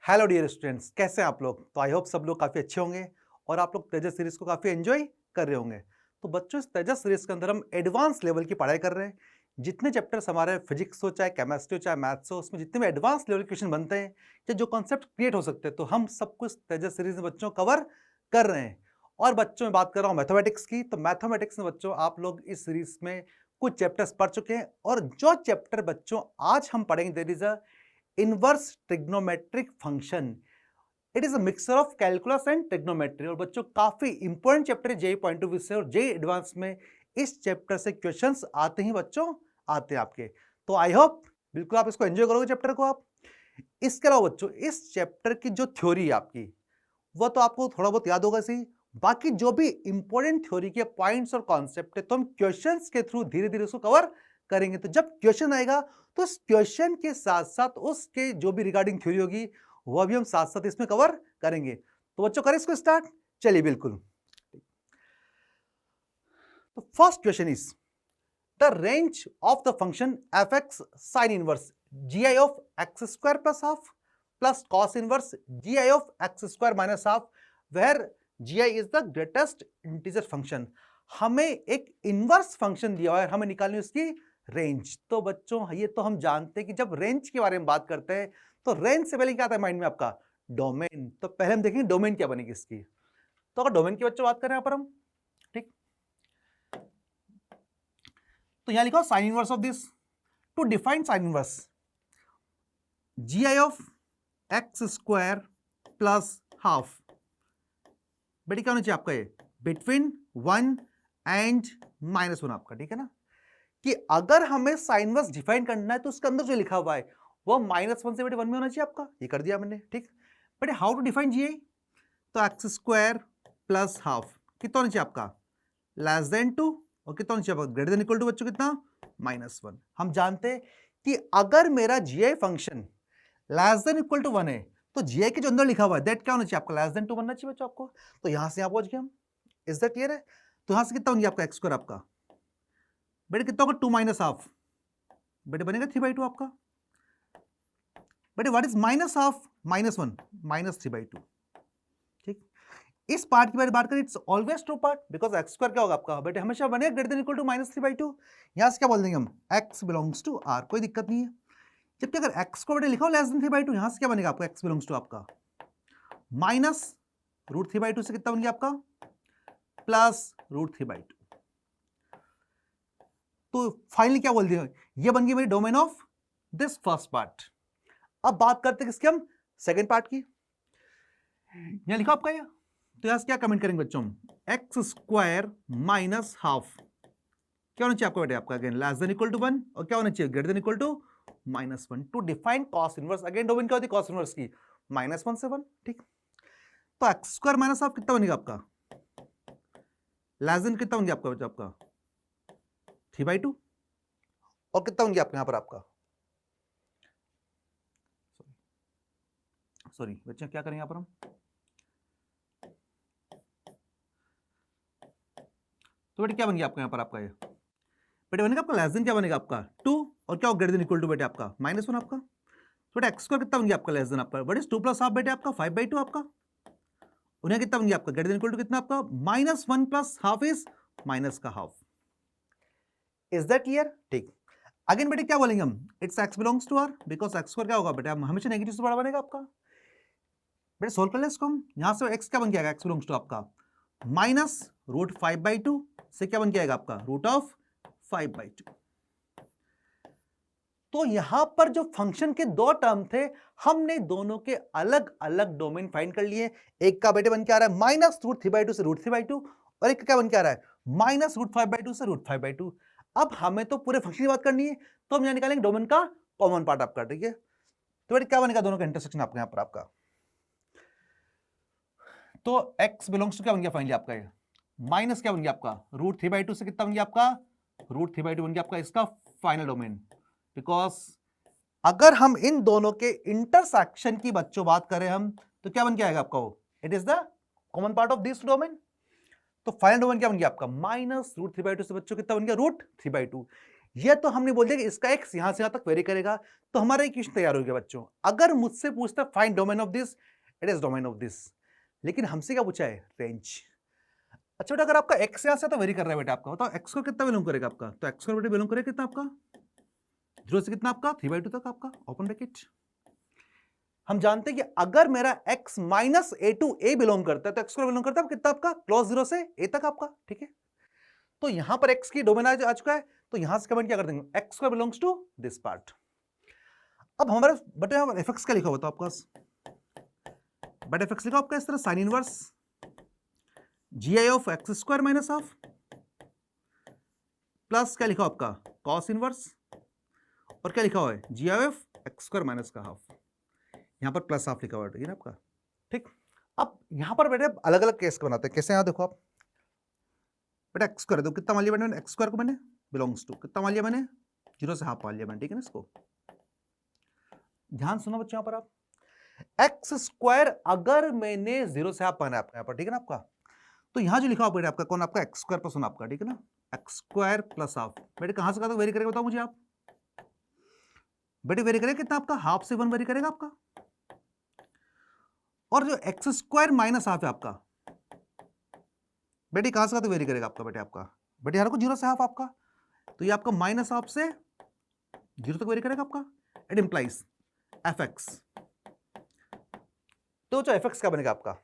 Hello dear students, कैसे हैं आप लोग। तो आई होप सब लोग काफ़ी अच्छे होंगे और आप लोग तेजस सीरीज को काफ़ी एंजॉय कर रहे होंगे। तो बच्चों, इस तेजस सीरीज के अंदर हम एडवांस लेवल की पढ़ाई कर रहे हैं। जितने चैप्टर्स हमारे फिजिक्स हो, चाहे केमिस्ट्री हो, चाहे मैथ्स हो, उसमें जितने भी एडवांस लेवल के क्वेश्चन बनते हैं या जो कॉन्सेप्ट क्रिएट हो सकते हैं, तो हम सब कुछ तेजस सीरीज में बच्चों कवर कर रहे हैं। और बच्चों में बात कर रहा हूँ मैथमेटिक्स की, तो मैथमेटिक्स में बच्चों आप लोग इस सीरीज में कुछ चैप्टर्स पढ़ चुके हैं और जो चैप्टर बच्चों आज हम पढ़ेंगे, there is a inverse trigonometric function. It is a mixture of calculus and trigonometry. और बच्चों काफी इंपॉर्टेंट चैप्टर है जेई पॉइंट ऑफ व्यू से, और जेई एडवांस में इस चैप्टर से क्वेश्चंस आते ही बच्चों, आते हैं आपके। तो आई होप बिल्कुल आप इसको एंजॉय करोगे चैप्टर को आप। इसके अलावा बच्चों, इस चैप्टर की जो थ्योरी है आपकी, वो तो आपको थोड़ा बहुत याद होगा सही। बाकी जो भी इंपॉर्टेंट थ्योरी के पॉइंट्स और कॉन्सेप्ट है, तो हम क्वेश्चंस के थ्रू धीरे धीरे उसको कवर करेंगे। तो जब क्वेश्चन आएगा, तो उस क्वेश्चन के साथ साथ उसके जो भी रिगार्डिंग थ्योरी होगी, वह भी हम साथ साथ इसमें कवर करेंगे। तो बच्चों, करें इसको स्टार्ट। चलिए बिल्कुल। तो first question is the range of the function f x sine inverse G I of x square plus half plus cos inverse G I of x square minus half, where G I is the greatest integer function. हमें एक inverse function दिया हुआ है, हमें निकालनी है उसकी range. तो बच्चों, ये तो हम जानते हैं कि जब रेंज के बारे में बात करते हैं, तो रेंज से पहले क्या आता है माइंड में आपका? डोमेन। तो पहले हम देखेंगे डोमेन क्या बनेगी इसकी। तो अगर डोमेन की बच्चों बात करें यहां पर हम, ठीक, तो यहां लिखा sine inverse of this. To define sine inverse, G I of x square plus half, बेटी क्या होना चाहिए आपका? ये बिटवीन 1 एंड -1 आपका, ठीक है ना। कि अगर हमें साइन इनवर्स डिफाइन करना है, तो उसके अंदर जो लिखा हुआ है वो -1 से बेटे 1 में होना चाहिए आपका। ये कर दिया मैंने, ठीक। बेटे हाउ टू डिफाइन जी आई? तो एक्स स्क्वायर प्लस हाफ कितना होना चाहिए आपका? Less then 2। और कितना होना चाहिए आपका? ग्रेटर देन इक्वल टू बच्चों कितना? -1। हम जानते हैं कि अगर मेरा G I function less than equal to 1 है, तो जी आई के जो अंदर लिखा हुआ है दैट क्या होना चाहिए आपका? लेस देन 2 बनना चाहिए बच्चों आपको। तो यहां से यहां पहुंच गए हम। इज दैट क्लियर है? तो यहां से कितना होंगे आपका? एक्स स्क्वायर आपका बेटे कितना होगा? 2 माइनस हाफ, बेटे बनेगा 3/2 आपका। बेटे व्हाट इज माइनस हाफ? -1 -3/2, ठीक। इस पार्ट की बात करें, it's always true part, because x square क्या होगा आपका? बेटे हमेशा बनेगा ग्रेटर देन इक्वल टू -3/2। यहां से क्या बोल देंगे हम? एक्स बिलोंग्स टू आर, कोई दिक्कत नहीं है। जबकि अगर एक्स को बेटे लिखो लेस देन 3/2, यहां से क्या बनेगा आपका? एक्स बिलोंग्स टू आपका -√3/2 से कितना बन गया आपका? +√3/2। तो फाइनली क्या बोल दिया? ये बन गई मेरी domain of this first part. अब बात करते हैं किसकी हम? सेकेंड पार्ट की। यहां लिखा आपका ये, तो यहां से क्या कमेंट करेंगे बच्चों? एक्स स्क्वायर माइनस हाफ क्या होना चाहिए आपको बेटे? आपका again less than equal to 1, और क्या होना चाहिए? Greater than equal to -1। To define cos inverse, again domain क्या होती है कॉस इनवर्स की? -1 से 1, ठीक। तो एक्स स्क्वायर माइनस हाफ कितना बनेगा आपका? लेस देन कितना बन गया आपका बच्चा? आपका 3/2। और कितना बन गया आपका यहां पर आपका? सॉरी बच्चे, क्या करेंगे यहां पर हम? तो बेटे क्या बन गया आपका यहां पर? आपका ये बेटे बनेगा आपका लेस देन, क्या बनेगा आपका? 2, और क्या ग्रेटर देन इक्वल टू बेटे आपका? -1 आपका। तो बेटा एक्स स्क्वायर कितना बन गया आपका? लेस देन आपका व्हाट इज 2 प्लस हाफ बेटे आपका? 5/2 आपका। उन्हें कितना बन गया आपका? ग्रेटर देन इक्वल टू कितना आपका? -1 प्लस हाफ इज माइनस का हाफ। Is that clear? ठीक। अगेन बेटे क्या बोलेंगे हम? It's x belongs to R, because x square क्या होगा बेटा? हमेशा नेगेटिव से बड़ा बनेगा आपका। बेटे सोल्व कर ले इसको हम। यहां से एक्स क्या बन गया? एक्स बिलोंग्स टू आपका -√5/2 से क्या बन जाएगा आपका? √5/2। तो यहां पर जो फंक्शन के दो टर्म थे, हमने दोनों के अलग अलग डोमेन फाइंड कर लिए। एक का बेटे बन के आ रहा है -√3/2 से √3/2, और एक का क्या बन के आ रहा है? -√5/2 से √5/2। अब हमें तो पूरे फंक्शन की बात करनी है, तो हम यहां निकालेंगे डोमेन का कॉमन पार्ट आपका, ठीक है। तो बेटे क्या बनेगा? दोनों का इंटरसेक्शन आपका यहां पर आपका। तो x बिलोंग्स टू क्या बन गया फाइनली आपका? ये माइनस क्या बन गया आपका? √3/2 से कितना बन गया आपका? √3/2 बन गया आपका इसका फाइनल डोमेन। बिकॉज अगर हम इन दोनों के इंटरसेक्शन की बच्चों बात करें हम, तो क्या बन के आएगा आपका? वो it is the common part of this domain. तो फाइनल डोमेन क्या बन गया आपका? -√3/2 से बच्चों कितना बन गया? √3/2। ये तो हमने बोल दिया कि इसका x यहां से यहां तक वेरी करेगा, तो हमारा इक्वेशन तैयार हो गया बच्चों। अगर मुझसे पूछता find domain of this, it is domain of this, लेकिन हमसे क्या पूछा है, रेंज। अच्छा बेटा, अगर आपका x यहां से तो वेरी कर रहा है बेटा, आपका बताओ x को कितना बिलोंग करेगा आपका, तो x को बेटा बिलोंग करेगा कितना आपका, 0 से कितना आपका 3/2 तक आपका, ओपन ब्रैकेट। हम जानते हैं कि अगर मेरा x minus a to a belong करता है तो x को बिलोंग करता है कितना आपका, क्लोज 0 से a तक आपका, ठीक है। तो यहां पर x की डोमेन आ चुका है, तो यहां से कमेंट क्या कर देंगे, x square belongs to this part. अब हमारे बटे fx क्या लिखा हुआ था आपका, बट fx लिखा आपका इस तरह sine inverse gi of x square minus half plus क्या लिखा आपका कॉस इनवर्स, और क्या लिखा हुआ है जी ऑफ एक्स स्क्वायर माइनस का हाफ, यहां पर प्लस हाफ लिखा हुआ है ना आपका, ठीक। अब यहां पर बेटे अलग अलग केस बनाते हैं, कैसे, यहां देखो आप बेटा एक्स स्क्वायर, तो कितना मान लिया मैंने एक्स स्क्वायर को, मैंने बिलोंग्स टू कितना मान लिया मैंने, 0 से हाफ मान लिया मैंने, ठीक है ना। इसको ध्यान सुनो बच्चों, यहां पर आप एक्स स्क्वायर अगर मैंने 0 से हाफ माना आपका यहां पर, ठीक है ना आपका, तो यहां जो लिखा हुआ बेटा आपका कौन, आपका एक्स स्क्वायर प्लस 1 आपका, ठीक है ना, एक्स स्क्वायर प्लस हाफ, बेटे कहां से कहां तक वेरी करेगा बताओ मुझे आप, बेटे वेरी करेगा कितना आपका, हाफ से 1 वेरी करेगा आपका, और जो एक्स स्क्वायर माइनस हाफ है आपका, बेटे कहां से कहां तक वेरी करेगा आपका, बेटे आपका, बेटे यार को 0 से हाफ आपका, तो ये आपका माइनस हाफ से 0 तक वेरी करेगा आपका, इट इंप्लाइज एफ एक्स, तो जो एफ एक्स क्या बनेगा आपका,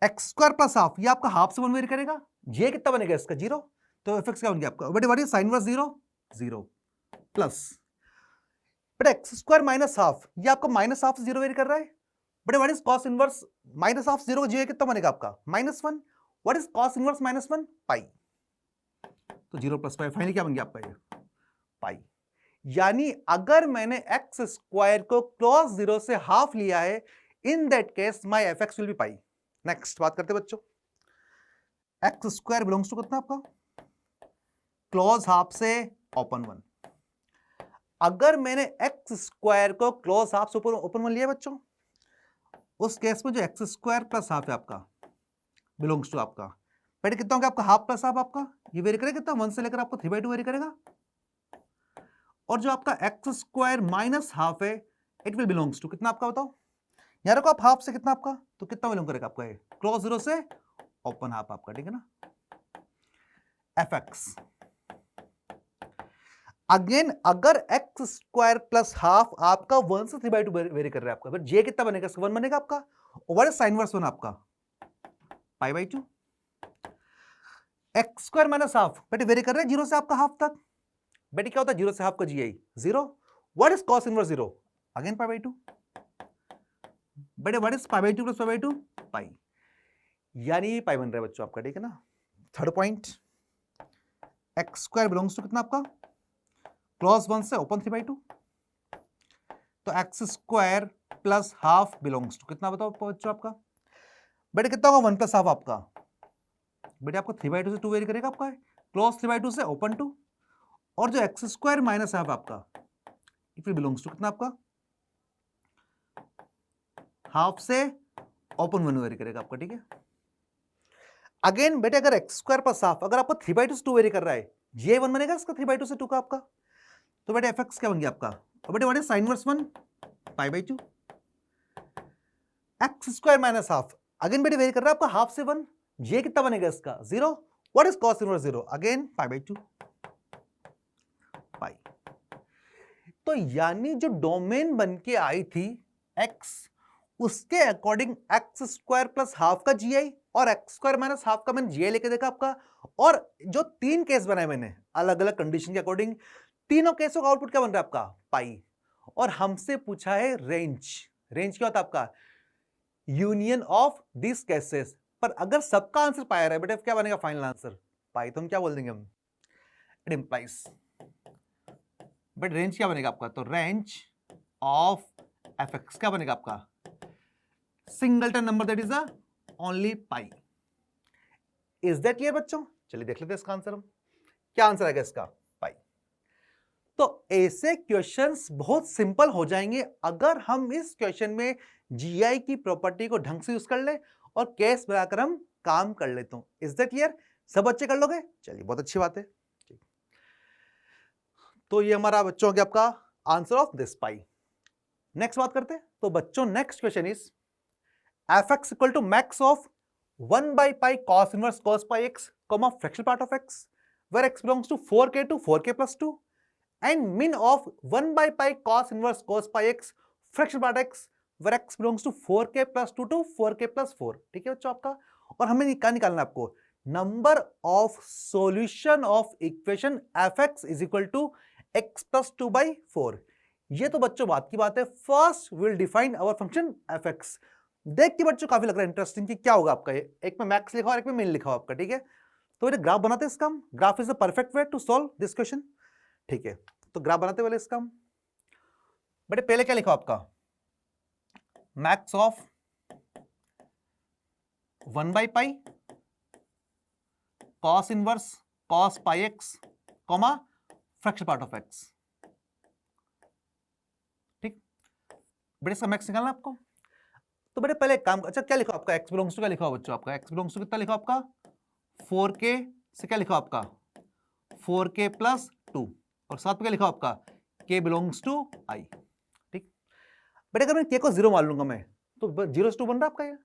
एक्स स्क्वायर प्लस हाफ, ये आपका हाफ से 1 वेरी करेगा, जे कितना बनेगा इसका 0, तो एफ एक्स क्या बन गया आपका, बेटे what is sine inverse 0 0 plus बेटे एक्स स्क्वायर माइनस हाफ, ये आपका माइनस हाफ से 0 वेरी कर रहा है, बेटे what is cos inverse minus half 0 जे कितना बनेगा आपका -1, व्हाट इज कॉस इनवर्स -1 पाई, तो 0 प्लस पाई, फाइनली क्या बन गया आपका ये पाई। यानी अगर मैंने एक्स स्क्वायर को क्लोज 0 से हाफ लिया है, in that case my F x will be pi. Next बात करते बच्चों, एक्स स्क्वायर बिलोंग्स टू कितना आपका, क्लोज हाफ से ओपन 1, अगर मैंने एक्स स्क्वायर को क्लोज हाफ से ओपन 1 लिया बच्चों, उस केस में जो एक्स स्क्वायर प्लस हाफ है आपका बिलोंग्स टू आपका, बेटे कितना होगा आपका हाफ प्लस हाफ आपका, ये वेरी करेगा कितना 1 से लेकर आपको 3/2 वेरी करेगा, और जो आपका एक्स स्क्वायर माइनस हाफ है इट विल बिलोंग्स टू कितना आपका बताओ, यार रखो आप हाफ से कितना आपका, तो कितना बिलोंग करेगा आपका ये क्लोज 0 से ओपन हाफ आपका, ठीक है ना, एफ एक्स। अगेन अगर एक्स स्क्वायर प्लस हाफ आपका 1 से 3/2 वेरी कर रहा है आपका, फिर जे कितना बनेगा, 1 बनेगा आपका, और साइन इनवर्स 1 आपका π/2, एक्स स्क्वायर माइनस हाफ बेटे वेरी कर रहे हैं 0 से आपका हाफ तक, बेटे क्या होता है 0 से हाफ का G I 0, what is cos inverse 0, again π/2, बेटे व्हाट इज π/2 प्लस π/2 पाई, यानी पाई बन रहा है बच्चों आपका, ठीक है ना। Third point, x square belongs to कितना आपका, क्लोज 1 से ओपन 3/2, तो x square plus half belongs to कितना बताओ बच्चों आपका, बेटे कितना होगा 1 प्लस हाफ आपका, बेटे आपको 3/2 से 2 वेरी करेगा आपका, क्लोज 3/2 से ओपन 2, और जो एक्स स्क्वायर माइनस हाफ आपका इट विल बिलोंग्स टू कितना आपका, हाफ से ओपन 1 वेरी करेगा आपका, ठीक है। अगेन बेटे अगर एक्स स्क्वायर प्लस हाफ, अगर आपको 3/2 से 2 वेरी कर रहा है, ये 1 बनेगा इसका 3/2 से 2 का आपका, तो बेटे एफ एक्स क्या बन गया आपका, और बेटे what is sine inverse 1 π/2, x square minus half, again बेटे वेरी कर रहा है आपका हाफ से 1, ये कितना बनेगा इसका 0, what is cos inverse 0, again π/2 pi. तो यानी जो डोमेन बन के आई थी x, उसके according x square plus half का जीआई और एक्स स्क्वायर माइनस हाफ का मैंने जीआई लेके देखा आपका, और जो 3 केस बनाए मैंने अलग अलग कंडीशन के अकॉर्डिंग, तीनों केसों का आउटपुट क्या बन रहा है आपका पाई, और हमसे पूछा है रेंज, रेंज क्या होता है आपका यूनियन ऑफ दिस केसेस, पर अगर सबका आंसर पाया रहा है बेटा क्या बनेगा फाइनल आंसर पाई, तो हम क्या बोल देंगे हम, इट इंप्लाइज, बट रेंज क्या बनेगा आपका, तो रेंज ऑफ एफ एक्स क्या बनेगा आपका singleton number that is only pi. Is that clear बच्चों, चलिए देख लेते हैं इसका आंसर हम, क्या आंसर आएगा इसका पाई। तो ऐसे क्वेश्चंस बहुत सिंपल हो जाएंगे अगर हम इस क्वेश्चन में जीआई की प्रॉपर्टी को ढंग से यूज कर ले और केस बनाकर हम काम कर लेते हो। इज दैट क्लियर, सब बच्चे कर लोगे, चलिए बहुत अच्छी बात है। तो ये हमारा बच्चों हो गया आपका answer of this pi. Next बात करते हैं। तो बच्चों next question is f x equal to max of 1 by pi cos inverse cos pi x comma fractional part of x where x belongs to 4k to 4k plus 2 and min of 1 by pi cos inverse cos pi x fractional part x where x belongs to 4k plus 2 to 4k plus 4। ठीक है बच्चों आपका, और हमें क्या निकालना है आपको, number of solution of equation f x is equal to x plus 2 by 4। ये तो बच्चों बात की बात है। First will define our function f x. देख के बच्चों काफी लग रहा है इंटरेस्टिंग कि क्या होगा आपका, ये एक में मैक्स लिखा और एक में मिन लिखा आपका। ठीक है, तो ये ग्राफ बनाते हैं इसका हम। Graph is the perfect way to solve this question. ठीक है, तो ग्राफ बनाते पहले इसका हम। बेटे पहले क्या लिखा आपका, max of 1 by pi cos inverse cos pi x comma fractional part of x। ठीक, बेटे इसका मैक्स निकालना आपको। तो बेटे पहले एक काम, अच्छा क्या लिखा आपका, x बिलोंग्स टू क्या लिखा हुआ बच्चों आपका, x बिलोंग्स टू कितना लिखा आपका 4k से क्या लिखा आपका 4k प्लस 2 और साथ में क्या लिखा आपका k बिलोंग्स टू i। ठीक, बेटे अगर मैं k को 0 मान लूंगा मैं तो 0 से 2 बन रहा आपका ये,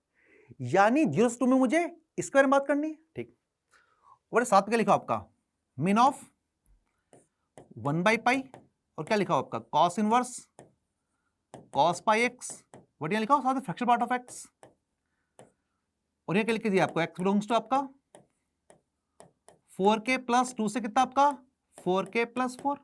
यानी 0 से 2 में मुझे इसके बारे में बात करनी है। ठीक, और साथ में क्या लिखा आपका मिन ऑफ 1 by pi और क्या लिखा आपका cos inverse cos pi x, what यहाँ लिखा हो साथ में फ्रैक्शनल पार्ट ऑफ x, और ये क्या लिख के दिया आपको x बिलोंग्स टू आपका 4k प्लस 2 से कितना आपका 4k प्लस 4।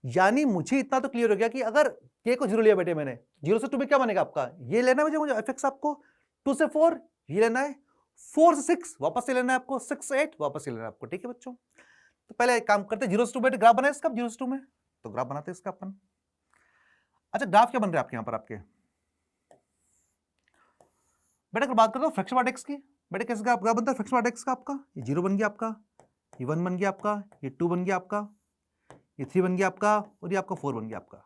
यानी मुझे इतना तो क्लियर हो गया कि अगर k को 0 लिया बेटे मैंने, 0 से 2 में क्या बनेगा आपका, ये लेना है मुझे fx आपको, 2 से 4 ये लेना है, 4 से 6 वापस से लेना है आपको, 6 से 8 वापस से लेना है आपको। ठीक है बच्चों, तो पहले एक काम करते हैं 0 से 2 बेटे ग्राफ बनाए इसका, 0 से 2 में तो ग्राफ बनाते हैं इसका अपन। अच्छा ग्राफ क्या बन रहा है आपके यहां पर आपके बेटा, अगर बात करते हो फ्रैक्शनल पार्ट एक्स की, बेटे कैसे ग्राफ बनता है फ्रैक्शनल पार्ट एक्स का आपका, ये 0 बन गया आपका, ये 1 बन गया आपका, ये 2 बन गया आपका, ये 3 बन गया आपका, और ये आपका 4 बन गया आपका।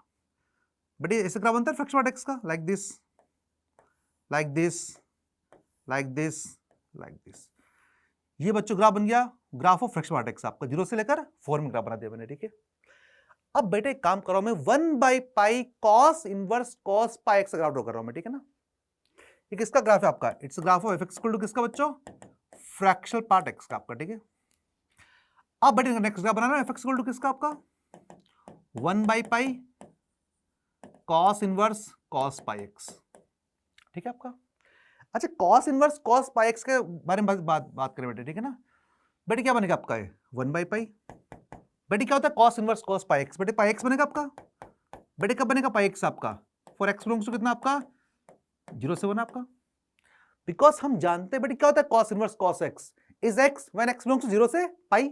बेटे ऐसे ग्राफ बनता है फ्रैक्शनल पार्ट एक्स का, like this like this like this like this. ये बच्चों ग्राफ बन गया graph of fractional part x आपका, 0 से लेकर 4 में ग्राफ बना दिया मैंने। ठीक है, अब बेटे एक काम कर रहा हूं मैं 1 by pi cos inverse cos pi x graph draw कर रहा हूं मैं। ठीक है ना, ये किसका ग्राफ है आपका, it's graph of f equal to किसका बच्चों फ्रैक्शनल पार्ट x का आपका। ठीक है, अब बेटे नेक्स्ट ग्राफ बनाना है f इक्वल टू किसका आपका 1 by pi cos inverse cos pi x। ठीक है आपका, अच्छा cos inverse cos pi x के बारे में बात करें बेटे। ठीक है ना, बेटे क्या बनेगा आपका 1 by pi, बेटे क्या होता है cos inverse cos pi x, बेटे pi x बनेगा आपका, बेटे कब बनेगा pi x आपका फॉर x बिलोंग्स टू कितना आपका 0 से 1 आपका, बिकॉज हम जानते हैं बेटे क्या होता है cos inverse cos x is x when x belongs to 0 से pi,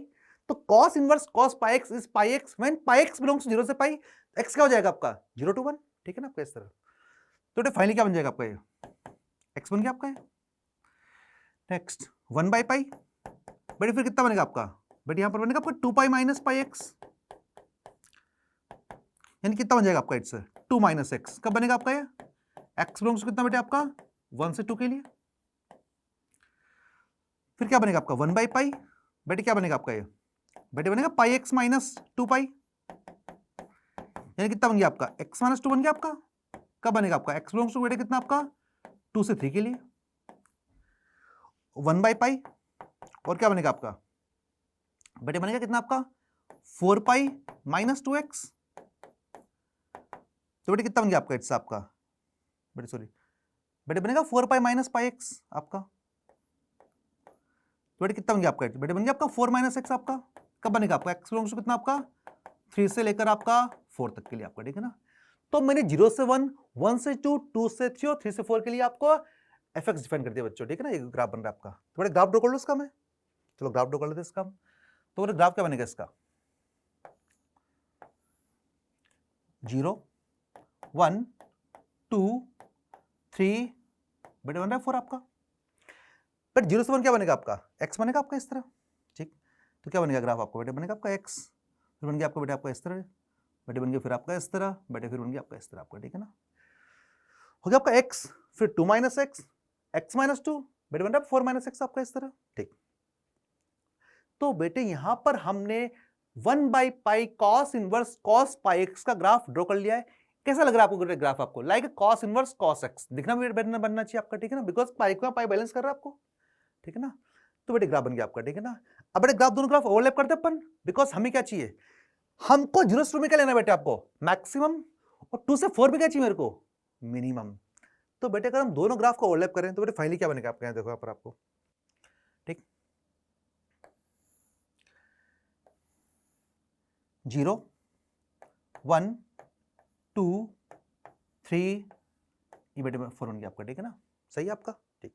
तो cos inverse cos pi x is pi x when pi x belongs to 0 से pi, x क्या हो जाएगा आपका 0 to 1। ठीक है ना आपका इस तरह, तो बेटे फाइनली क्या बन जाएगा आपका ये x बन गया आपका ये। नेक्स्ट 1 by pi, बेटे फिर कितना बनेगा आपका, बेटे यहां पर बनेगा आपका 2 pi माइनस पाई एक्स, यानी कितना बन जाएगा आपका इट्स 2 माइनस एक्स। कब बनेगा आपका ये x बिलोंग्स कितना बेटे आपका 1 से 2 के लिए, फिर क्या बनेगा आपका 1 by pi, बेटे क्या बनेगा आपका ये बेटे बनेगा पाई एक्स माइनस 2 पाई, यानी कितना बन गया आपका x माइनस 2 बन गया आपका। कब बनेगा आपका x बिलोंग्स टू बेटे कितना आपका 2 से 3 के लिए 1 by pi, और क्या बनेगा आपका बेटे बनेगा कितना आपका 4 पाई माइनस 2x, तो बेटे कितना बन गया आपका इट्स आपका बेटे सॉरी बेटे बनेगा 4 पाई माइनस पाई एक्स आपका, तो बेटे कितना बन गया आपका बेटे बन गया आपका 4 माइनस एक्स आपका। कब बनेगा आपका x बिलोंग्स टू कितना आपका 3 से लेकर आपका 4 तक के लिए आपका। ठीक है ना, तो मैंने 0 से 1 1 से 2 2 से 3 और 3 से 4 के लिए आपको एफ एक्स डिफाइन कर दिया बच्चों। ठीक है ना, ये ग्राफ बन रहा है आपका, तो बेटे ग्राफ ड्रॉ कर लो इसका मैं, चलो ग्राफ ड्रॉ कर लेते इसका, तो बेटे ग्राफ क्या बनेगा इसका 0 1 2 3 बेटे बन रहा है 4 आपका, बट 0 से 1 क्या बनेगा आपका x बनेगा आपका इस तरह। ठीक, तो क्या बनेगा ग्राफ आपको बेटे बनेगा आपका x, फिर बन गया आपका बेटे आपका इस तरह, बेटे बन गया फिर आपका इस तरह, बेटे फिर बन गया आपका इस तरह आपका। ठीक है ना, हो गया आपका x फिर 2 माइनस एक्स x माइनस 2, बेटे बन रहा है 4 माइनस एक्स आपका इस तरह। ठीक, तो बेटे यहां पर हमने 1/पाई cos इनवर्स cos पाई एक्स का ग्राफ ड्रॉ कर लिया है। कैसा लग रहा है आपको ग्राफ? आपको like cos inverse cos x दिखना भी बनना चाहिए आपका, ठीक है ना, बिकॉज पाई का पाई बैलेंस कर रहा है आपको, ठीक है ना। तो बेटे ग्राफ बन गया आपका, ठीक है ना। अब बेटे ग्राफ, दोनों ग्राफ ओवरलैप करते अपन, बिकॉज हमें क्या चाहिए, हमको 0 से 2 में क्या लेना बेटे आपको, मैक्सिमम, और 2 से 4 में क्या चाहिए मेरे को, मिनिमम। तो बेटे अगर हम दोनों ग्राफ को ओवरलैप करें तो बेटे फाइनली क्या बनेगा आपका, देखो यहाँ पर आपको, ठीक, 0 1 2 3, ये बेटे 4 बन गया आपका, ठीक है ना, सही है आपका, ठीक।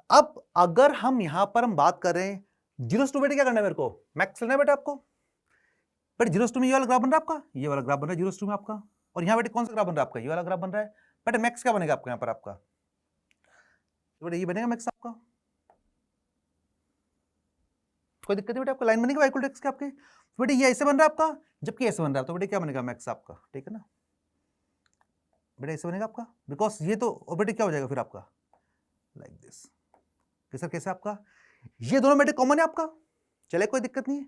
अब अगर हम यहां पर हम बात करें 0 से 2 बेटे क्या करना है मेरे को, मैक्स लेना है बेटे आपको। बेटे 0 से 2 में ये वाला ग्राफ बन रहा है आपका, ये वाला ग्राफ बन रहा है 0 से 2 में आपका, और यहां बेटे कौन सा ग्राफ बन रहा है आपका, ये वाला ग्राफ बन रहा है। बेटे मैक्स क्या बनेगा आपका यहां पर आपका, बेटे ये बनेगा मैक्स आपका, कोई दिक्कत नहीं बेटे, आपका लाइन बनेगी y इक्वल टू x के आपके। बेटे ये ऐसे बन रहा है आपका, जबकि ऐसे बन रहा है, तो बेटे क्या बनेगा मैक्स आपका, ठीक है ना, बेटे ऐसे बनेगा आपका, बिकॉज ये तो, और बेटे क्या हो जाएगा फिर आपका लाइक दिस, सर कैसे आपका, ये दोनों बेटे कॉमन है आपका, चले कोई दिक्कत नहीं है।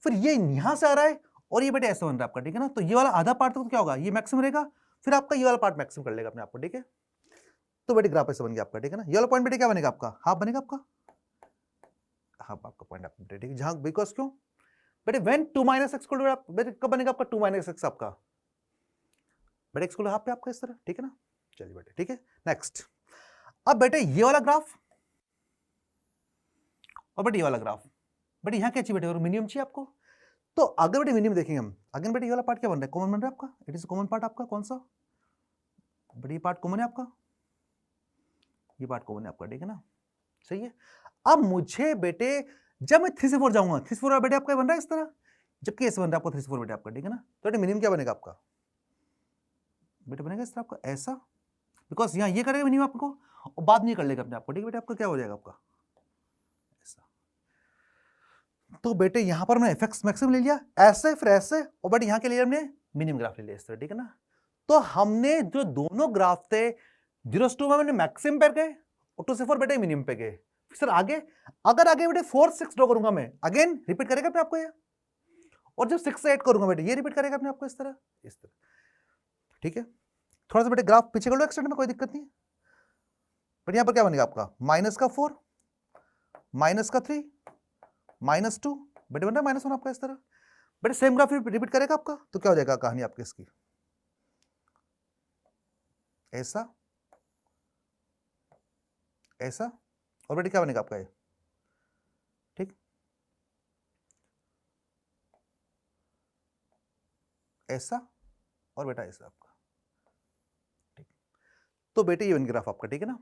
फिर ये यहां से आ रहा है और ये बेटे ऐसे बन रहा है आपका, ठीक है ना, तो ये वाला आधा पार्ट तो क्या होगा, ये मैक्सिमम रहेगा, फिर आपका ये वाला पार्ट मैक्सिमम कर लेगा अपने आपको, ठीक है। तो बेटे ग्राफ ऐसे बन गया आपका, ठीक है ना। ये वाला पॉइंट बेटे क्या बनेगा आपका, हाफ बनेगा आपका, हाफ आपका पॉइंट आपका, ठीक है, जहां, बिकॉज क्यों बेटे, व्हेन 2 - x बेटे कब बनेगा आपका 2 - x आपका, बेटे x हाफ पे आपका इस तरह, ठीक है ना। चलिए बेटे, ठीक है, नेक्स्ट। अब बेटे ये वाला ग्राफ और बेटे ये वाला ग्राफ, बेटे यहाँ क्या चाहिए बेटे, मिनिमम चाहिए आपको। तो अगर बेटे मिनिमम देखेंगे हम, अगेन बेटे ये वाला पार्ट क्या बन रहा है, कॉमन बन रहा है आपका, इट इज कॉमन पार्ट आपका, कौन सा बेटे, ये पार्ट कॉमन है आपका, ये पार्ट कॉमन है आपका, ठीक है ना, सही है। अब मुझे बेटे जब मैं 3 से 4 जाऊंगा, 3 से 4 बेटे आपका बन रहा है इस तरह, जबकि ऐसे बन रहा है आपका 3 से 4 बेटे आपका, ठीक है ना। तो बेटे मिनिमम क्या बनेगा आपका, बेटे बनेगा इस तरह आपका ऐसा, बिकॉज यहाँ ये करेगा मिनिमम आपको, और बाद में ये कर लेगा अपने आपको, ठीक है बेटे, आपका क्या हो जाएगा आपका ऐसा। तो बेटे यहां पर मैंने fx मैक्सिमम ले लिया ऐसे, फिर ऐसे, और बेटे यहां के लिए हमने मिनिमम ग्राफ ले लिया इस तरह, ठीक है ना। तो हमने जो दोनों ग्राफ थे 0 से 2 में मैंने मैक्सिमम पे गए और 2 से 4 बेटे मिनिमम पे गए। सर आगे, अगर आगे बेटे 4 6 ड्रॉ करूंगा मैं, अगेन रिपीट करेगा अपने आपको ये, और जब 6 से 8 करूंगा बेटे ये रिपीट करेगा अपने आपको इस तरह, ठीक है। थोड़ा सा बेटे ग्राफ पीछे कर लो एक्सटेंड में, कोई दिक्कत नहीं है। बट यहां पर क्या बनेगा आपका, -4 -3 -2 बेटे बन रहा है -1 आपका इस तरह। बेटे सेम ग्राफ रिपीट करेगा आपका, तो क्या हो जाएगा कहानी आपकी इसकी ऐसा ऐसा, और बेटे क्या बनेगा आपका ये, ठीक, ऐसा, और बेटा ऐसा आपका, ठीक। तो बेटे ये बन ग्राफ आपका, ठीक है ना।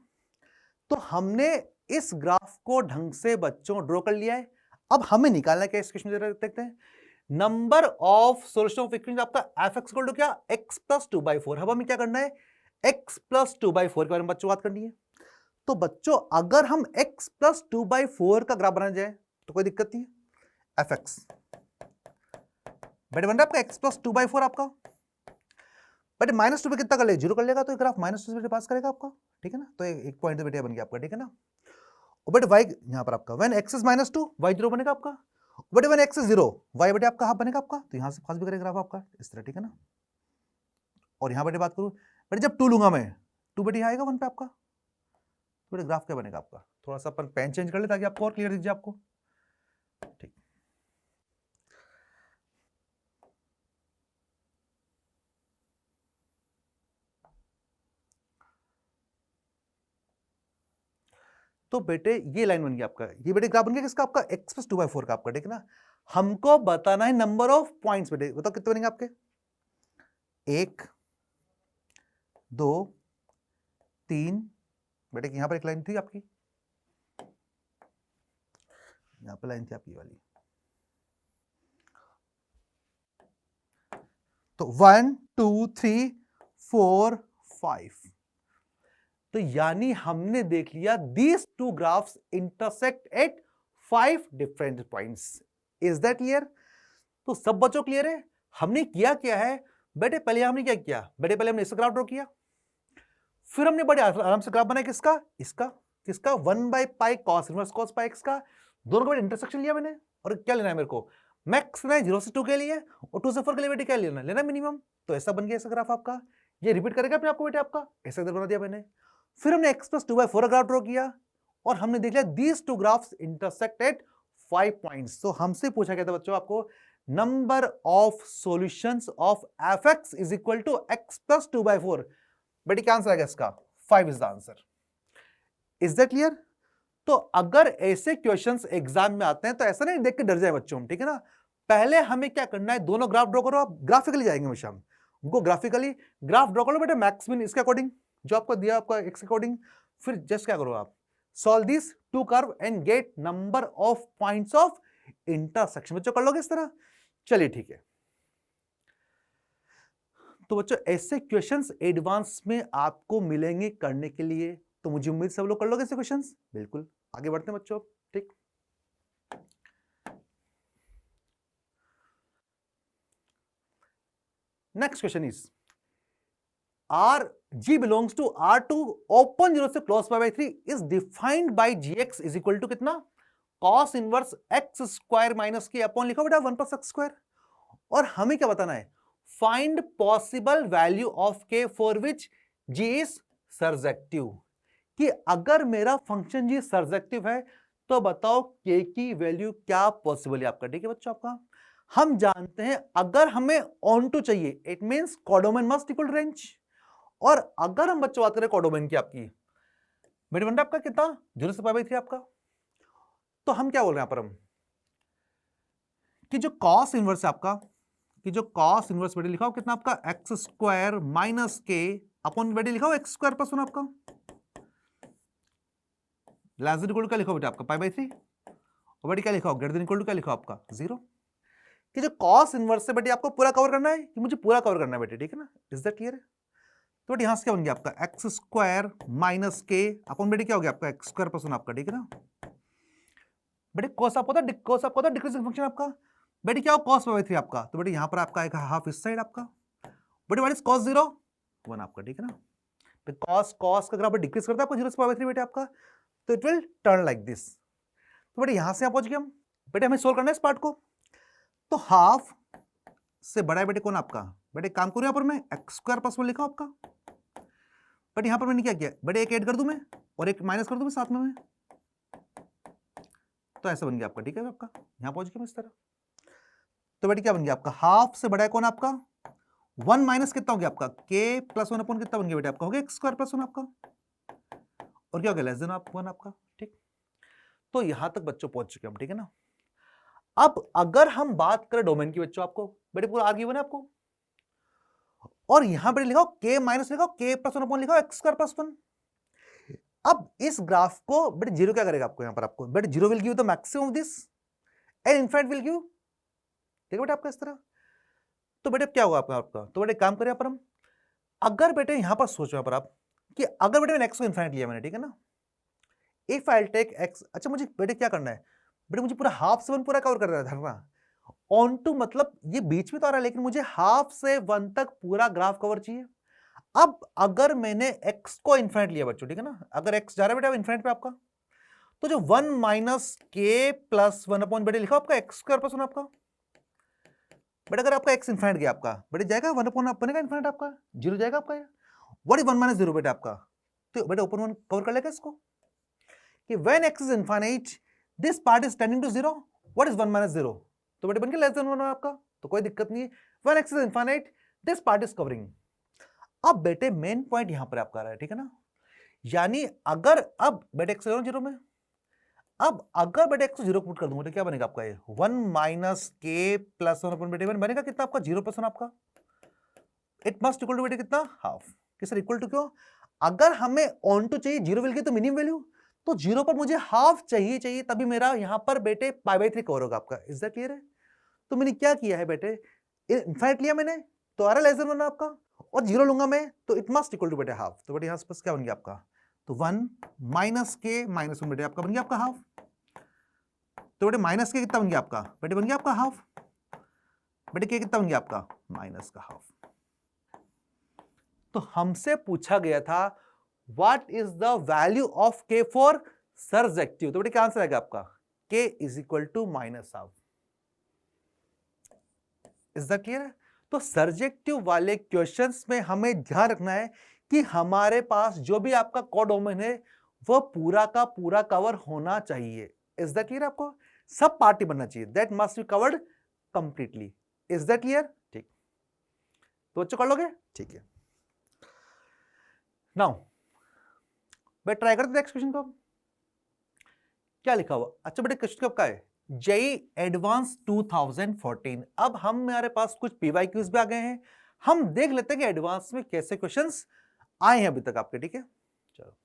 तो हमने इस ग्राफ को ढंग से बच्चों ड्रॉ कर लिया है। अब हमें निकालना क्या इस क्वेश्चन में, देखते हैं number of solution of equation आपका f(x) इक्वल टू क्या, x + 2/4। अब हमें क्या करना है, x + 2/4 के बारे में बच्चों बात करनी है। तो बच्चों अगर हम x + 2/4 का ग्राफ बनाना जाए तो कोई दिक्कत नहीं है, f(x) बेटे बन रहा है आपका x + 2/4 आपका, बेटे -2 पे कितना कर ले, 0 कर लेगा, तो ग्राफ -2 से पास करेगा आपका, ठीक है ना। तो एक पॉइंट बेटे बन गया आपका, ठीक है ना। और बेटे y यहां पर आपका व्हेन x is -2 y 0 बनेगा आपका, बेटे व्हेन x is 0 y बेटे आपका हाफ बनेगा आपका, तो यहां से पास भी करेगा ग्राफ आपका इस तरह, ठीक है ना। और यहां बेटे बात करूं, बेटे जब 2 लूंगा मैं, 2 बेटे यहां आएगा 1 पे आपका, तो बेटे ग्राफ क्या बनेगा आपका, थोड़ा सा अपन पेन चेंज कर ले ताकि आपको और क्लियर दिख जाए आपको, ठीक। तो बेटे ये लाइन बन गया आपका, ये बेटे ग्राफ बन गया किसका आपका, x + 2/4 का आपका, ठीक है ना। हमको बताना है नंबर ऑफ पॉइंट्स, बेटे बताओ कितने बनेंगे आपके, 1 2 3, बेटे यहां पर एक लाइन थी आपकी, यहां पर लाइन थी आपकी वाली, तो 1 2 3 4 5, तो यानी हमने देख लिया these two graphs intersect at 5 different points. Is that clear? तो सब बच्चों क्लियर है। हमने किया क्या है बेटे, पहले हमने क्या किया बेटे, पहले हमने इसका ग्राफ ड्रॉ किया, फिर हमने बड़े आराम से ग्राफ बनाया किसका, इसका किसका 1/पाई cos इनवर्स cos पाई x का, दोनों का इंटरसेक्शन लिया मैंने, और क्या लेना है मेरे को, मैक्स लेना है 0 से 2 के लिए और 2 से 4 के लिए बेटे क्या लेना है, लेना मिनिमम। तो ऐसा बन गया ऐसा ग्राफ आपका, ये रिपीट करेगा अपने आपको बेटे आपका, ऐसा इधर बना दिया मैंने। फिर हमने x + 2/4 ग्राफ ड्रॉ किया और हमने देख लिया these two graphs intersect at 5 points. तो हमसे पूछा गया था बच्चों आपको number of solutions of fx is equal to x + 2/4। बेटे क्या आंसर आएगा इसका, 5 is the answer. Is that clear? तो अगर ऐसे क्वेश्चंस एग्जाम में आते हैं तो ऐसा नहीं देख के डर जाए बच्चों, ठीक है ना। पहले हमें क्या करना है, दोनों ग्राफ ड्रॉ करो, आप ग्राफिकली जाएंगे हमेशा हम उनको ग्राफिकली ग्राफ ड्रॉ करो बेटा, मैक्स मिन इसके अकॉर्डिंग जो आपको दिया आपका एक्स अकॉर्डिंग। फिर जस्ट क्या करो आप, solve this two curve and get number of points of intersection. बच्चों कर लोगे इस तरह, चलिए ठीक है। तो बच्चों ऐसे क्वेश्चंस एडवांस में आपको मिलेंगे करने के लिए, तो मुझे उम्मीद सब लोग कर लोगे ऐसे क्वेश्चंस। बिल्कुल आगे बढ़ते हैं बच्चों, ठीक। Next question is R G belongs to R2 open 0 से close pi/3 is defined by Gx is equal to कितना, cos inverse x square minus के अपॉन लिखा बेटा 1 + x स्क्वायर। और हमें क्या बताना है, find possible value of k for which g is surjective. कि अगर मेरा फंक्शन g सर्जेक्टिव है तो बताओ k की वैल्यू क्या पॉसिबल है आपका, ठीक है बच्चों आपका। हम जानते हैं अगर हमें ऑन टू चाहिए it means codomain must equal range. और अगर हम बच्चों बात करें कोडोमेन की आपकी बेटे बन रहा आपका कितना 0 से pi/3 आपका, तो हम क्या बोल रहे हैं यहां पर हम कि जो कॉस इनवर्स है आपका, कि जो कॉस इनवर्स बेटे लिखा हो कितना आपका x स्क्वायर माइनस के अपॉन बेटे लिखा हो x स्क्वायर प्लस 1 आपका लेस देन इक्वल टू क्या लिखा हो बेटा आपका pi/3 और बेटे क्या लिखा हो ग्रेटर देन इक्वल टू क्या लिखा हो आपका 0। कि जो कॉस इनवर्स है बेटे आपको पूरा कवर करना है, कि मुझे पूरा कवर करना है बेटे, ठीक है ना। Is that clear? तो बेटे यहां से क्या बन गया आपका एक्स स्क्वायर माइनस के अपॉन बेटे क्या हो गया आपका एक्स स्क्वायर प्लस 1 आपका, ठीक है ना। बेटे कॉस आपको होता है, कॉस आपको होता है डिक्रीजिंग फंक्शन आपका, बेटे क्या हो cos /3 आपका। तो बेटे यहां पर आपका एक हाफ इस साइड आपका, बेटे व्हाट इज cos 0 1 आपका, ठीक है ना। तो cos का अगर आप डिक्रीज करता है आपको 0 से /3 बेटे आपका, तो it will turn like this. तो बेटे यहां से आप पहुंच गए हम, बेटे हमें सोल्व करना है इस पार्ट को। तो हाफ से बड़ा है बेटे कौन आपका, बेटे काम करूं यहां पर मैं एक्स स्क्वायर प्लस 1 लिखा आपका, बट यहां पर मैंने क्या किया बेटे एक ऐड कर दूं मैं और एक माइनस कर दूं मैं साथ में मैं, तो ऐसा बन गया आपका, ठीक है आपका यहां पहुंच गया इस तरह। तो बेटे क्या बन गया आपका हाफ से बड़ा है कौन आपका 1 माइनस कितना हो गया आपका k प्लस 1 अपॉन कितना बन गया बेटे आपका हो गया एक्स स्क्वायर प्लस 1 आपका, और क्या हो गया लेस देन 1 आपका, ठीक। तो यहां तक बच्चों पहुंच चुके हम, ठीक है ना। अब अगर हम बात करें डोमेन की बच्चों, आपको बेटे पूरा आगे बना आपको, और यहां पर लिखा k माइनस लिखा k प्लस 1 अपॉन लिखा एक्स स्क्वायर प्लस 1। अब इस ग्राफ को बेटे जीरो क्या करेगा आपको, यहां पर आपको बेटे zero will give the maximum of this and infinite will give, ठीक है बेटे आपका इस तरह। तो बेटे क्या होगा आपका, तो बेटे काम करें पर हम, अगर बेटे यहां पर सोचो यहां पर आप कि अगर बेटे मैंने x को इनफाइनाइट लिया मैंने, ठीक है ना, इफ आई टेक x, अच्छा मुझे बेटे क्या करना है बेटे, मुझे पूरा हाफ से 1 पूरा कवर कर रहा है धरना ऑन टू, मतलब ये बीच में तो आ रहा है लेकिन मुझे हाफ से 1 तक पूरा ग्राफ कवर चाहिए। अब अगर मैंने x को इनफाइनाइट लिया बच्चों, ठीक है ना, अगर x जा रहा है बेटा इनफाइनाइट पे आपका, तो जो 1 माइनस के प्लस 1 अपॉन बेटे लिखा आपका एक्स स्क्वायर प्लस 1 आपका, बेटा अगर आपका x इनफाइनाइट गया आपका बेटे जाएगा 1 अपॉन बनेगा इनफाइनाइट आपका 0 जाएगा आपका, व्हाट इज 1 माइनस 0 बेटा आपका, तो बेटा ओपन 1 कवर कर लेगा इसको कि when x is infinite this part is tending to 0, what is 1 minus 0, तो बेटे बन गया लेस देन 1 आपका, तो कोई दिक्कत नहीं है। When x is infinite this part is covering. अब बेटे मेन पॉइंट यहां पर आपका आ रहा है, ठीक है ना, यानी अगर अब बेटे x 0 में, अब अगर बेटे x को 0 पुट कर दूंगा तो क्या बनेगा आपका ये 1 माइनस के प्लस 1 अपॉन बेटे बनेगा कितना आपका 0 प्लस 1 आपका, इट मस्ट इक्वल टू बेटे कितना हाफ, किस इक्वल टू क्यों, अगर हमें ऑन टू चाहिए 0 विल तो मिनिमम वैल्यू, तो 0 पर मुझे हाफ चाहिए तभी मेरा यहां पर बेटे pi/3 कवर होगा आपका। इज दैट क्लियर है? तो मैंने क्या किया है बेटे, इनफाइनाइट लिया मैंने तो आ रहा लेस देन 1 आपका, और 0 लूंगा मैं तो इट मस्ट इक्वल टू बेटे हाफ, तो बेटे यहां पर क्या बन गया आपका, तो 1 माइनस के माइनस 1 बेटे आपका बन गया आपका हाफ, तो बेटे माइनस के कितना बन गया आपका, बेटे बन गया आपका हाफ, बेटे के कितना बन गया आपका माइनस का हाफ। तो हमसे पूछा गया था what is the value of k for surjective, तो बेटे क्या आंसर आएगा आपका k is equal to minus half. Is that clear है? तो सर्जेक्टिव वाले क्वेश्चंस में हमें ध्यान रखना है कि हमारे पास जो भी आपका कोडोमेन है वो पूरा का पूरा कवर होना चाहिए। इज दैट क्लियर आपको? सब पार्टी बनना चाहिए, that must be covered completely. Is that clear? ठीक, तो बच्चों कर लोगे? ठीक है। नाउ मैं ट्राई करते नेक्स्ट क्वेश्चन को। क्या लिखा हुआ? अच्छा बेटे क्वेश्चन कब का है? JEE advanced 2014। अब हमारे पास कुछ पीवाईक्यूज भी आ गए हैं, हम देख लेते हैं कि एडवांस में कैसे क्वेश्चंस आए हैं अभी तक आपके। ठीक है, चलो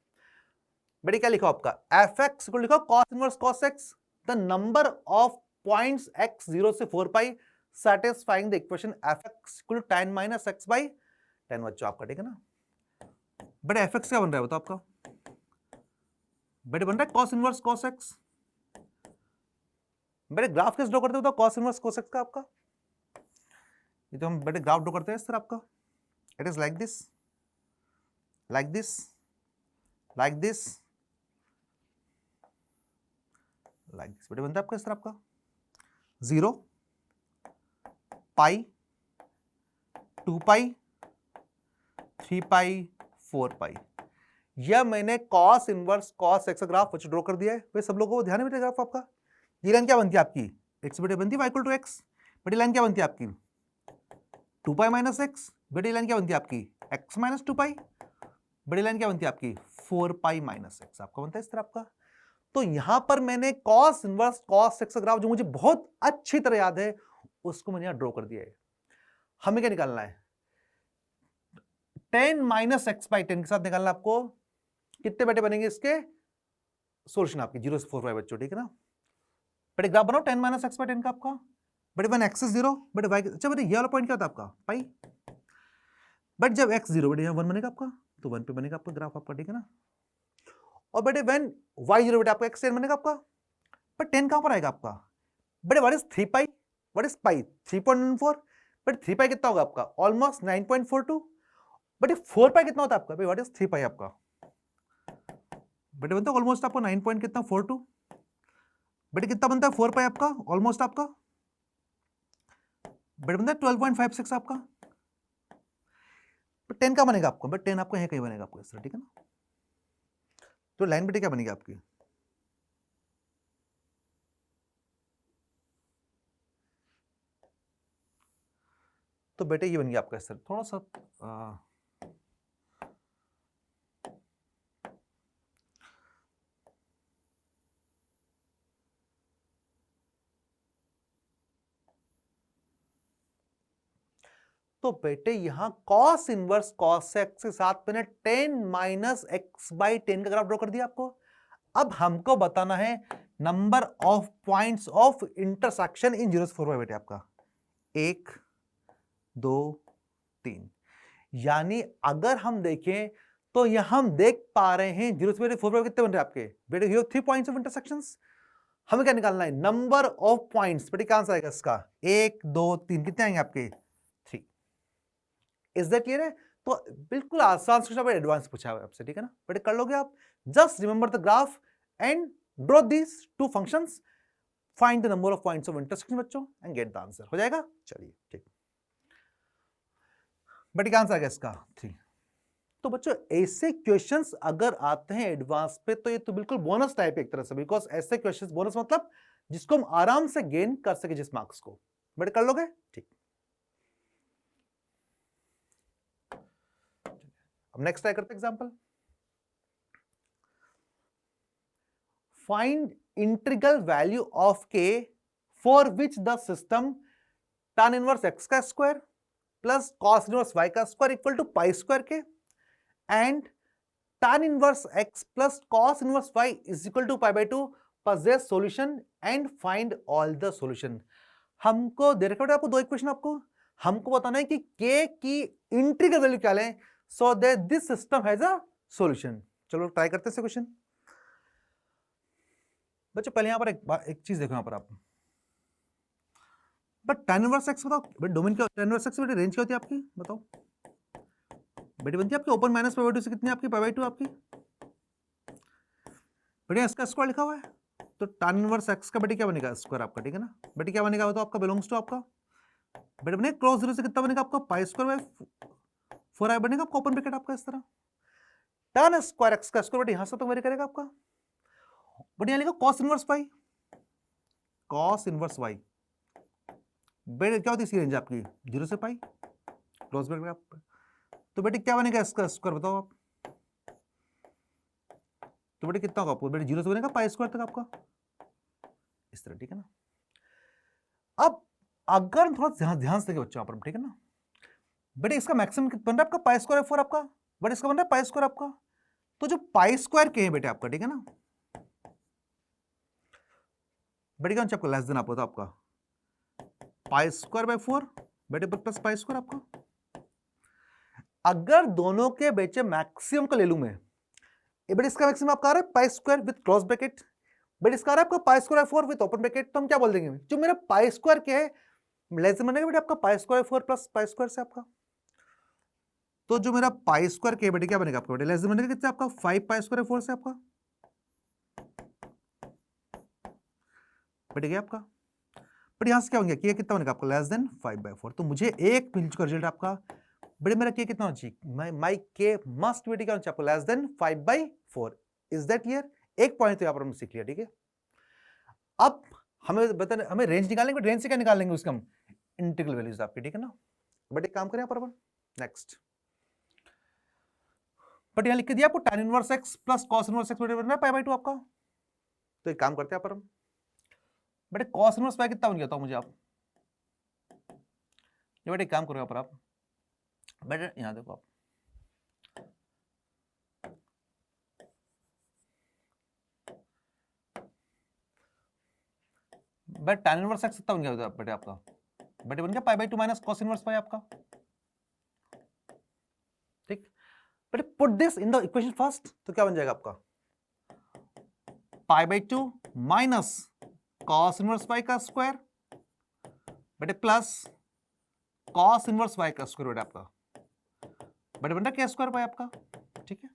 बेटे क्या लिखा आपका? एफ एक्स को लिखा cos inverse cos x the number of points x 0 से 4 pi satisfying the equation f x equal to tan minus x by 10 बच्चों आपका। ठीक है ना बेटे? एफ एक्स क्या बन रहा है बताओ आपका? बेटे बन रहा है कॉस इनवर्स कॉस एक्स। बेटे ग्राफ कैसे ड्रॉ करते हो तो कॉस इनवर्स कॉस एक्स का आपका? ये तो हम बेटे ग्राफ ड्रॉ करते हैं सर आपका। It is like this, like this, like this, like this. बेटे बनता है आपका इस तरह आपका 0 पाई 2 पाई 3 पाई 4 पाई। यह मैंने cos inverse cos x graph draw कर दिया है। वे सब लोगों को ध्यान में ग्राफ आपका। ये लाइन क्या बनती है आपकी? एक्स बेटे बनती है वाई इक्वल टू एक्स। बेटी लाइन क्या बनती है आपकी? 2 पाई माइनस एक्स। बेटी लाइन क्या बनती है आपकी? एक्स माइनस 2 पाई। बड़ी लाइन क्या बनती है आपकी? 4 पाई माइनस एक्स आपका बनता है इस तरह आपका। तो यहां पर मैंने cos inverse cos x graph जो मुझे बहुत अच्छी तरह याद है उसको मैंने यहां ड्रॉ कर दिया है। हमें क्या निकालना है? 10 माइनस एक्स बाई 10 के साथ निकालना आपको। कितने बेटे बनेंगे इसके? सोल्यूशन आपकी 0 से 4 पाई बच्चों। ठीक है ना बेटे? ग्राफ बनाओ 10 माइनस एक्स बाई 10 का आपका। बेटे वन एक्स 0 बेटे वाई। अच्छा बेटे ये वाला पॉइंट क्या होता है आपका? पाई। बट जब एक्स 0 बेटे यहां 1 बनेगा आपका तो 1 पे बनेगा आपका ग्राफ आपका। ठीक है ना? और बेटे व्हेन y 0 बेटे आपका x 10 बनेगा आपका। बट 10 कहां पर आएगा आपका? बेटे what is 3 pi? What is pi? 3.14। But 3 पाई कितना होगा आपका? ऑलमोस्ट 9.42। बेटे 4 पाई कितना होता है आपका? व्हाट इज 3 पाई आपका? बेटे बनता है ऑलमोस्ट आपको 9 पॉइंट कितना 42। बेटे कितना बनता है 4 पाई आपका? ऑलमोस्ट आपका बेटे बनता है 12.56 आपका। 10 का बनेगा आपको? बट 10 आपको यहां कहीं बनेगा आपको इस तरह। ठीक है ना? तो लाइन बेटे क्या बनेगी आपकी? तो बेटे ये बन गया आपका इस तरह। थोड़ा सा तो बेटे यहां cos इनवर्स cos x के साथ मैंने 10 माइनस एक्स बाई 10 का ग्राफ ड्रॉ कर दिया आपको। अब हमको बताना है number of points of intersection in 0 से 4 पाई बेटे आपका 1 2 3। यानी अगर हम देखें तो यहां हम देख पा रहे हैं 0 से 4 पाई कितने बन रहे हैं आपके बेटे? ये 3 पॉइंट्स ऑफ इंटरसेक्शंस। हमें क्या निकालना है? Number of points. बेटे क्या आंसर आएगा इसका? 1 2 3 कितने आएंगे आपके? 3। इज दैट क्लियर है? तो बिल्कुल आसान से एडवांस पूछा है आपसे। ठीक है ना बेटे? कर लोगे आप। Just remember the graph and draw these two functions, find the number of points of intersection बच्चों एंड गेट द आंसर। हो जाएगा? चलिए ठीक। बेटे क्या आंसर आ गया इसका? 3। तो बच्चों ऐसे क्वेश्चंस अगर आते हैं एडवांस पे तो ये तो बिल्कुल बोनस टाइप है एक तरह से, बिकॉज ऐसे क्वेश्चंस बोनस मतलब जिसको हम आराम से गेन कर सके जिस मार्क्स को। बेटे कर लोगे? ठीक। अब नेक्स्ट ट्राई करते हैं example. Find integral value of k for which the system tan inverse x का square plus cos inverse y का square equal to pi square k and tan inverse x plus cos inverse y is equal to pi by 2 possess solution and find all the solution। हमको दे रखा है आपको दो equation. आपको हमको बताना है कि k की इंटीग्रल वैल्यू क्या लें so that this system has a solution. चलो ट्राई करते हैं क्वेश्चन। बच्चों पहले यहां पर एक चीज देखो यहां पर आप। बट tan इनवर्स x बताओ बेटे डोमेन क्या? tan इनवर्स x बेटे रेंज क्या होती है आपकी बताओ? बेटे बनती है आपकी ओपन माइनस पाई बाई 2 से कितनी आपकी? पाई बाई 2 आपकी। बेटे इसका स्क्वायर लिखा हुआ है तो tan इनवर्स x का बेटे क्या बनेगा? स्क्वायर आपका। ठीक है ना बेटे? क्या बनेगा? तो आपका बिलोंग्स टू आपका बेटा बनेगा क्रॉस जीरो से कितना बनेगा आपका पाई स्क्वायर बाय 4 बनेगा आपका ओपन ब्रैकेट आपका इस तरह tan स्क्वायर एक्स का स्क्वायर बेटा यहां से तो वेरी करेगा आपका बट यहां लिखा cos inverse y cos inverse y बेटा क्या होती है इसकी रेंज आपकी 0 से पाई क्लोज ब्रैकेट आप तो बेटे क्या बनेगा इसका स्क्वायर बताओ आप तो बेटे कितना होगा आपको बेटे 0 से बनेगा पाई स्क्वायर तक आपका इस तरह ठीक है ना। अब अगर थोड़ा ध्यान से देखिए बच्चों यहाँ पर ठीक है ना बेटे इसका मैक्सिमम बन रहा है आपका पाई स्क्वायर 4 आपका बट इसका बन रहा है पाई स्क्वायर आपका तो जो पाई स्क्वायर के है बेटे आपका ठीक है ना बेटे क्या आपका लेस देन आपको था आपका पाई स्क्वायर बाय 4 बेटे प्लस पाई स्क्वायर आपका अगर दोनों के बेचे मैक्सिमम का ले लूं मैं बेटे इसका मैक्सिमम आपका आ रहा है pi square with cross bracket बेटे इसका आ रहा है आपका pi square 4 with open bracket तो हम क्या बोल देंगे जो मेरा पाई स्क्वायर के है लेस देन बनेगा बेटे आपका pi square 4 plus pi square से आपका तो जो मेरा पाई स्क्वायर के बेटे क्या बनेगा आपका बेटे लेस देन बनेगा कितना आपका 5 पाई स्क्वायर 4 से आपका बेटे क्या आपका बट यहां से क्या होंगे के कितना बनेगा आपका लेस देन 5/4 तो मुझे एक मिल चुका रिजल्ट आपका बेटे मेरा के कितना होना चाहिए माय के मस्ट बेटे क्या होना चाहिए आपको less than 5/4 is that clear एक पॉइंट तो यहां पर हमने सीख लिया ठीक है। अब हमें बताने हमें रेंज निकालेंगे रेंज से क्या निकालेंगे उसका हम इंटीग्रल वैल्यूज आपके ठीक है ना बट एक काम करें यहां पर नेक्स्ट बट यहां लिख के दिया आपको tan inverse x plus cos inverse x बन रहा है पाई/2 आपका तो एक काम करते हैं पर हम बेटे cos इनवर्स पाई कितना बन गया था मुझे आप ये बेटे काम करो यहां पर आप बेटे यहां देखो आप बेटे tan इनवर्स x कितना बन गया बेटे आपका बेटे बन गया पाई/2 माइनस cos इनवर्स पाई आपका ठीक बेटे put this in the equation first तो क्या बन जाएगा आपका पाई/2 माइनस cos इनवर्स y का स्क्वायर बेटे प्लस cos इनवर्स y का स्क्वायर बेटे आपका बेटे बनता क्या स्क्वायर पाई आपका ठीक है।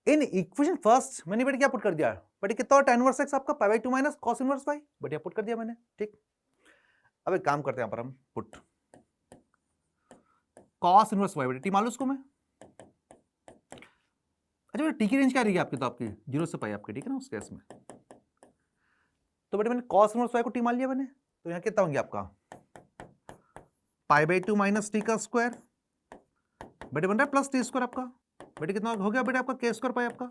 इन इक्वेशन फर्स्ट मैंने बेटे क्या पुट कर दिया बेटे कितना tan इनवर्स x आपका पाई/2 माइनस cos इनवर्स y बेटे पुट कर दिया मैंने ठीक। अब एक काम करते हैं यहां पर हम पुट cos इनवर्स y बेटे टी मान लो उसको मैं अच्छा बेटे टी की रेंज क्या रहेगी आपकी तो आपकी 0 से पाई आपकी ठीक है ना उस केस में तो बेटे मैंने cos इनवर्स y को टी मान लिया मैंने तो यहां कितना होंगे आपका पाई/2 माइनस टी का स्क्वायर बेटे बन रहा है प्लस टी स्क्वायर आपका बेटे कितना हो गया बेटे आपका के स्क्वायर पाई आपका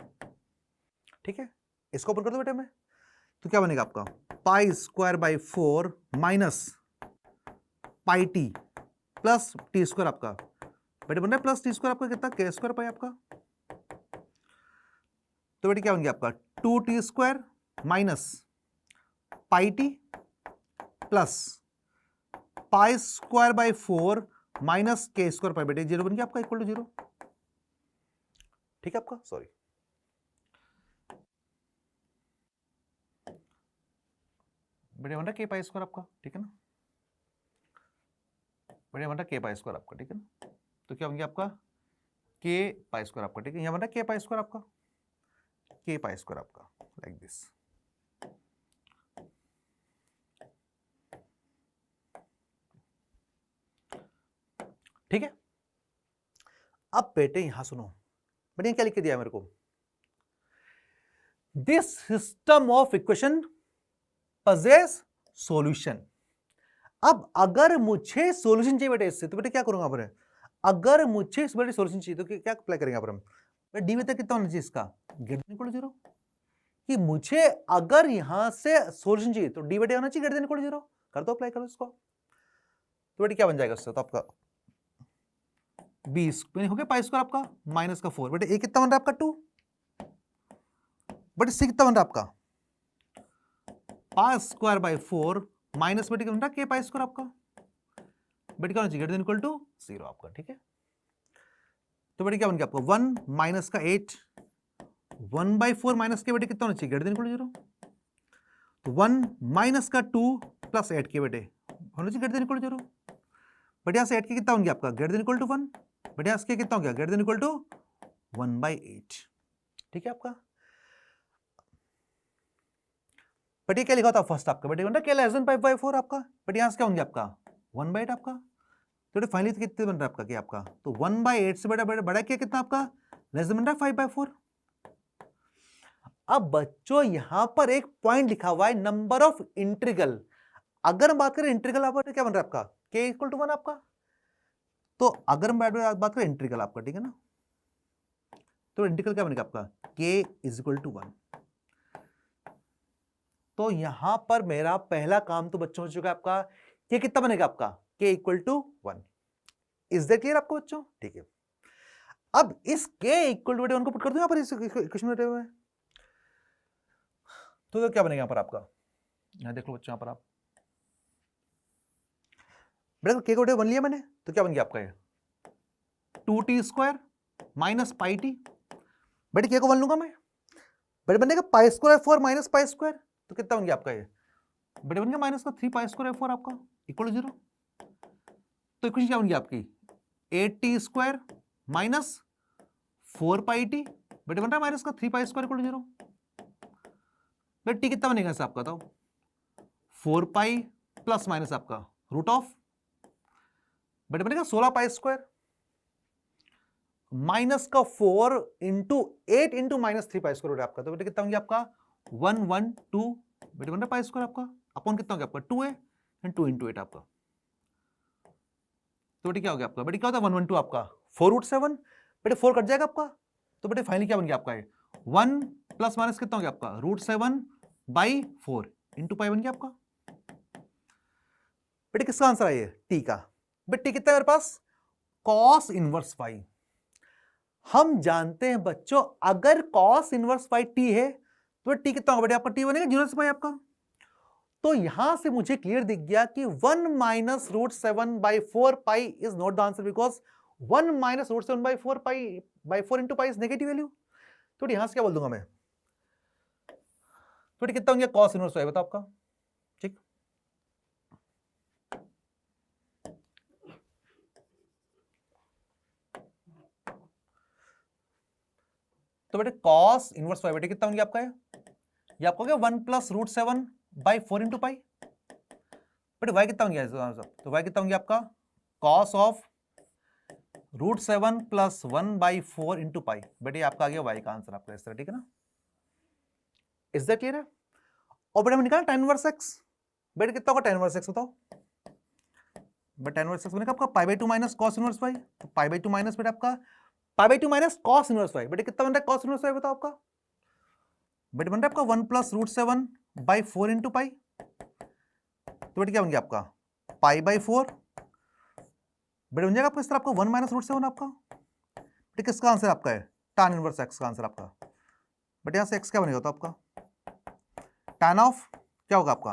ठीक है। इसको ओपन कर दो बेटे में तो क्या बनेगा आपका pi square by 4 minus pi T plus T square आपका बेटे बन रहा है प्लस टी स्क्वायर आपका कितना के स्क्वायर पाई आपका तो बेटे क्या बन गया आपका 2t square minus pi T plus pi square by 4 minus के स्क्वायर पाई बेटे 0 बन गया आपका इक्वल टू 0 ठीक है आपका सॉरी बेटे बन रहा के पाई स्क्वायर आपका ठीक है ना बेटे बन रहा के पाई स्क्वायर आपका ठीक है ना तो क्या बन गया आपका के पाई स्क्वायर आपका ठीक है यहां बन रहा के पाई स्क्वायर आपका के पाई स्क्वायर आपका लाइक दिस ठीक है। अब बेटे यहां सुनो बेटे क्या लिख के दिया मेरे को this system of equation possess solution. अब अगर मुझे सॉल्यूशन चाहिए बेटे इससे तो बेटे क्या करूंगा पर अगर मुझे इस बेटे सॉल्यूशन चाहिए तो क्या अप्लाई करेंगे पर हम डी में तक कितना होना चाहिए इसका ग्रेटर देन इक्वल टू 0 कि मुझे अगर यहां से सॉल्यूशन चाहिए तो डी बेटे होना चाहिए ग्रेटर देन इक्वल टू 0 कर दो अप्लाई करो इसको तो बेटे क्या बन जाएगा उससे तो आपका 20 हो गया पाई स्क्वायर आपका माइनस का 4 बेटे ए कितना बन रहा है आपका 2 बेटे सी कितना बन रहा है आपका पाई स्क्वायर बाई 4 माइनस बेटे कितना के पाई स्क्वायर आपका बेटे क्या होना चाहिए ग्रेटर देन इक्वल टू 0 आपका ठीक है। तो बेटे क्या बन गया आपका 1 माइनस का 8 1/4 माइनस के बेटे कितना होना चाहिए ग्रेटर देन इक्वल टू 0 तो 1 माइनस का 2 प्लस 8 के बेटे होना चाहिए ग्रेटर देन इक्वल टू 0 बेटे यहां से 8 के कितना हो गया आपका ग्रेटर देन इक्वल टू 1 बेटे यहां से कितना हो गया ग्रेटर देन इक्वल टू 1/8 ठीक है आपका बेटे क्या लिखा था फर्स्ट आपका बेटे के लेस देन 5/4 आपका बेटे यहां से क्या होंगे आपका 1/8 आपका। तो फाइनली कितने बन रहा है आपका क्या आपका, तो 1/8 से बड़ा क्या कितना आपका, लेस देन बन रहा है 5/4। अब बच्चों यहां पर एक पॉइंट लिखा हुआ है नंबर ऑफ इंटीग्रल। अगर हम बात करें इंटीग्रल आपका क्या बन रहा है आपका, k इक्वल टू 1 आपका। तो अगर हम बात करें इंटीग्रल आपका, ठीक है ना, तो इंटीग्रल क्या बनेगा आपका, k इज इक्वल टू 1। तो यहां पर मेरा पहला काम तो बच्चों हो चुका है आपका, ये कितना बनेगा आपका, k equal to 1। Is that clear आपको बच्चों, ठीक है। अब इस k इक्वल टू 1 को पुट कर दूं यहां पर इस इक्वेशन में हुए, तो क्या बनेगा यहां पर आपका, यहां देख लो बच्चों, यहां पर आप बेटा k को 1 लिया मैंने, तो क्या बन गया आपका ये 2t² माइनस पाई टी। बेटे k को 1 लूंगा मैं, बेटे बनेगा π² f4 माइनस π², तो कितना बन गया आपका ये, बेटे बन गया माइनस का 3π² f4 आपका इक्वल टू 0। तो इक्वेशन क्या बन गई आपकी 8t² माइनस 4πt, बेटे बन रहा है माइनस का 3π² इक्वल टू 0। बेटे टी कितना बनेगा आपका, बताओ 4π प्लस माइनस आपका रूट ऑफ, बेटे बनेगा 16π² माइनस का 4 इंटू 8 इंटू माइनस 3π² आपका, तो बेटे कितना होंगे आपका 112, बेटे बन रहा है π² आपका अपॉन कितना हो गया आपका 2a एंड 2 इंटू 8 आपका। तो बेटे क्या हो गया आपका, बेटे क्या होता है 112 आपका 4√7, बेटे 4 कट जाएगा आपका, तो बेटे फाइनली क्या बन गया आपका ये 1 प्लस माइनस कितना हो गया आपका √7/4 इंटू पाई बन गया आपका। बेटे किसका आंसर है ये, टी का। बेटे टी कितना है मेरे पास, cos इनवर्स पाई। हम जानते हैं बच्चों अगर cos इनवर्स पाई टी है तो टी कितना होगा बेटे आपका, टी बनेगा 0 से पाई आपका। तो यहां से मुझे क्लियर दिख गया कि 1 minus √7/4 pi is not the answer, because 1 minus √7/4 pi by 4 into pi is negative value. तो यहां से क्या बोल दूंगा मैं, तो कितना हो गया cos इनवर्स पाई, बताओ आपका, ठीक। तो बेटे cos इनवर्स पाई बेटे कितना हो गया आपका, ये आपको क्या 1 प्लस √7/4 इंटू पाई, बेटे y कितना हो गया, तो y कितना हो गया आपका cos of √7 plus 1/4 into pi, बेटे आपका आ गया y का आंसर आपका इस तरह, ठीक है ना। इज दैट क्लियर है। और बेटे हमने निकाला tan इनवर्स x, बेटे कितना होगा tan इनवर्स x बताओ, बेटे tan इनवर्स x बनेगा आपका π/2 माइनस cos इनवर्स y, तो π/2 माइनस बेटे आपका π/2 माइनस cos इनवर्स y, बेटे कितना बन रहा है cos इनवर्स y बताओ आपका, बेटे बन रहा है आपका 1 प्लस √7/4 इंटू पाई, तो बेटे क्या बन गया आपका π/4, बेटे बन जाएगा आपका इस तरह आपका 1 माइनस √7 आपका, बेटे किसका आंसर आपका है tan इनवर्स x का आंसर आपका। बेटे यहां से x क्या बनेगा तो आपका tan ऑफ क्या होगा आपका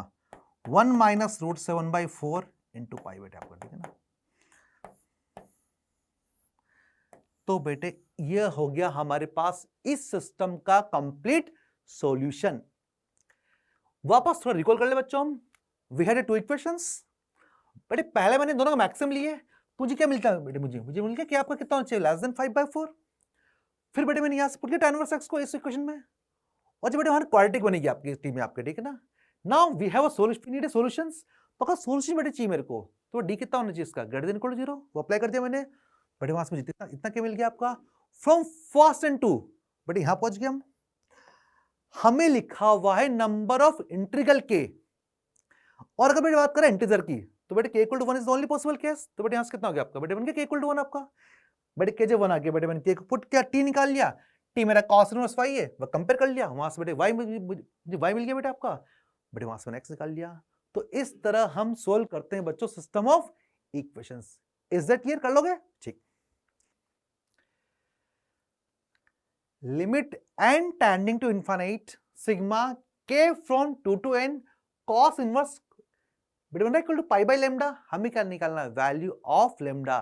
1 माइनस √7/4 इंटू पाई, बेटे आपका, ठीक है ना। तो बेटे ये हो गया हमारे पास इस सिस्टम का कंप्लीट सॉल्यूशन। वापस थोड़ा रिकॉल कर ले बच्चों, हम वी हैड टू इक्वेशंस। बेटे पहले मैंने दोनों का मैक्सिमम लिए, मुझे क्या मिलता है बेटे, मुझे मिल गया कि आपका कितना होना चाहिए लेस देन 5/4। फिर बेटे मैंने यहां से पुट किया tan इनवर्स x को इस इक्वेशन में, और जब बेटे हमारी क्वाड्रेटिक बनेगी आपकी टीम में आपके, ठीक है ना। Now we have a solution, we need a solutions, तो अगर सॉल्यूशन बेटे चाहिए मेरे को, तो डी कितना होना चाहिए इसका ग्रेटर देन इक्वल टू 0, वो अप्लाई कर दिया मैंने, बेटे वहां से मुझे इतना इतना क्या मिल गया आपका फ्रॉम फर्स्ट एंड टू, बेटे यहां पहुंच गए हम। हमें लिखा हुआ है नंबर ऑफ इंटीग्रल के, और अगर बेटे बात करें इंटीजर की, तो बेटे k equal to 1 is the only possible case, तो बेटे यहां से कितना हो गया आपका, बेटे बन गया k इक्वल टू 1 आपका। बेटे k जब 1 आ गया, बेटे मैंने k को पुट किया, t निकाल लिया, t मेरा cos इनवर्स y है, वो कंपेयर कर लिया, वहां से बेटे y मिल गया बेटे आपका, बेटे वहां से मैंने x निकाल लिया। तो इस तरह हम सोल्व करते हैं बच्चों system of equations. Is that clear, कर लोगे, ठीक। Limit n tending to infinite sigma k from 2 to n cos inverse बेटे बन रहा है equal to pi by lambda. हमें क्या निकालना है, वैल्यू ऑफ लैम्डा।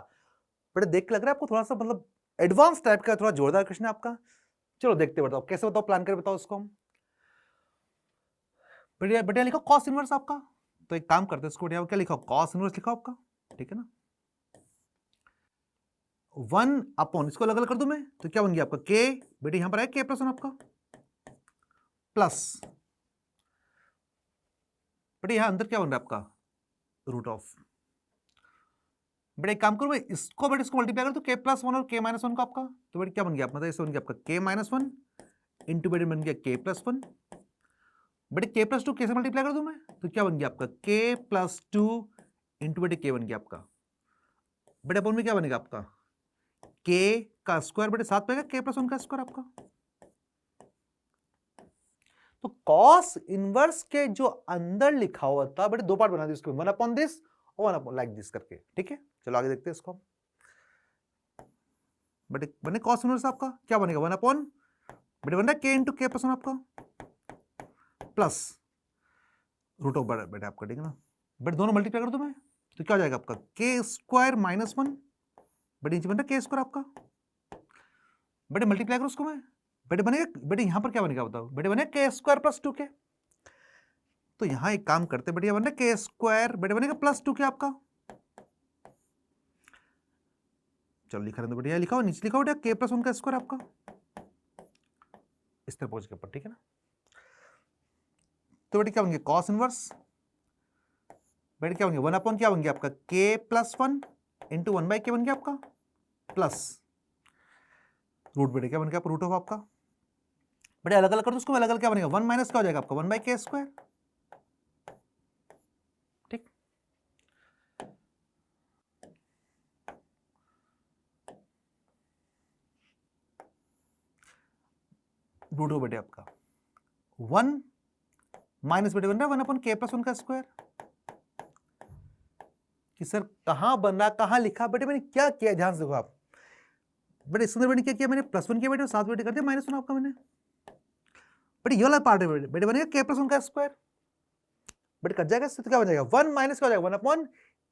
बेटे देख के लग रहा है आपको थोड़ा सा मतलब एडवांस टाइप का, थोड़ा जोरदार क्वेश्चन है आपका। चलो देखते बताओ कैसे, बताओ प्लान कर बताओ इसको हम। बेटे बेटे लिखो cos इनवर्स आपका, तो एक काम करते हैं इसको, क्या लिखा cos इनवर्स लिखा आपका, ठीक है ना। 1 अपॉन इसको अलग अलग कर दूं मैं, तो क्या बन गया आपका k, बेटे यहां पर है k प्लस 1 आपका प्लस, बेटे यहां अंदर क्या बन रहा है आपका रूट ऑफ, बेटा एक काम करो मैं इसको बेटा इसको मल्टीप्लाई कर तो k प्लस 1 और k माइनस 1 का आपका, तो बेटा क्या बन गया मतलब ऐसे बन गया आपका k माइनस 1 इंटू बेटा बन गया k प्लस 1, बेटे k प्लस 2 कैसे मल्टीप्लाई कर दूं मैं, तो क्या बन गया आपका k प्लस 2 इंटू बेटे k बन गया आपका, बेटे अपन में क्या बनेगा आपका k का स्क्वायर बेटे साथ में k प्लस 1 का स्क्वायर आपका। तो कॉस इनवर्स के जो अंदर लिखा हुआ था बेटे दो पार्ट बना दिए उसको, वन अपॉन दिस और वन अपॉन लाइक दिस करके, ठीक है। चलो आगे देखते हैं इसको। बेटे बने कॉस इनवर्स आपका क्या बनेगा वन अपॉन बेटे बन रहा है k इंटू k प्लस 1 आपका प्लस रूट ऑफ बेटे आपका, ठीक है ना। बेटे दोनों मल्टीप्लाई कर दो मैं तो क्या हो जाएगा आपका k स्क्वायर माइनस 1 बेटे नीचे बन रहा है k स्क्वायर आपका, बेटे मल्टीप्लाई करो उसको मैं बेटे बनेगा बेटे यहां पर क्या बनेगा बताओ, बेटे बनेगा k स्क्वायर प्लस 2k, तो यहां एक काम करते बेटे बन रहा है k स्क्वायर बेटे बनेगा प्लस 2k आपका। चलो लिखा रहने दो बेटे, लिखा हो नीचे लिखा हो बेटा k प्लस 1 का स्क्वायर आपका इस तरह पहुंच के ऊपर, ठीक है ना। तो बेटे क्या बन गया कॉस इनवर्स बेटे क्या बन गया वन अपॉन क्या बन गया आपका k plus 1 into 1 by k बन गया आपका प्लस रूट बेटे क्या बन गया रूट ऑफ आपका, बेटे अलग अलग कर दो उसको, अलग अलग क्या बनेगा वन माइनस क्या हो जाएगा आपका 1 बाई k स्क्वायर, ठीक। रूट ऑफ बेटे आपका 1 माइनस बेटे बन रहा है 1 अपॉन k प्लस 1 का स्क्वायर, कि सर कहां बना कहां लिखा बेटे मैंने क्या किया ध्यान से देखो आप, बेटे इसके अंदर मैंने क्या किया मैंने प्लस 1 किया बेटे साथ बेटे कर दिया माइनस 1 आपका मैंने, बेटे ये वाला पार्ट है बेटे बनेगा k प्लस 1 का स्क्वायर, बेटे कट जाएगा इससे तो क्या बन जाएगा 1 माइनस क्या हो जाएगा 1 अपॉन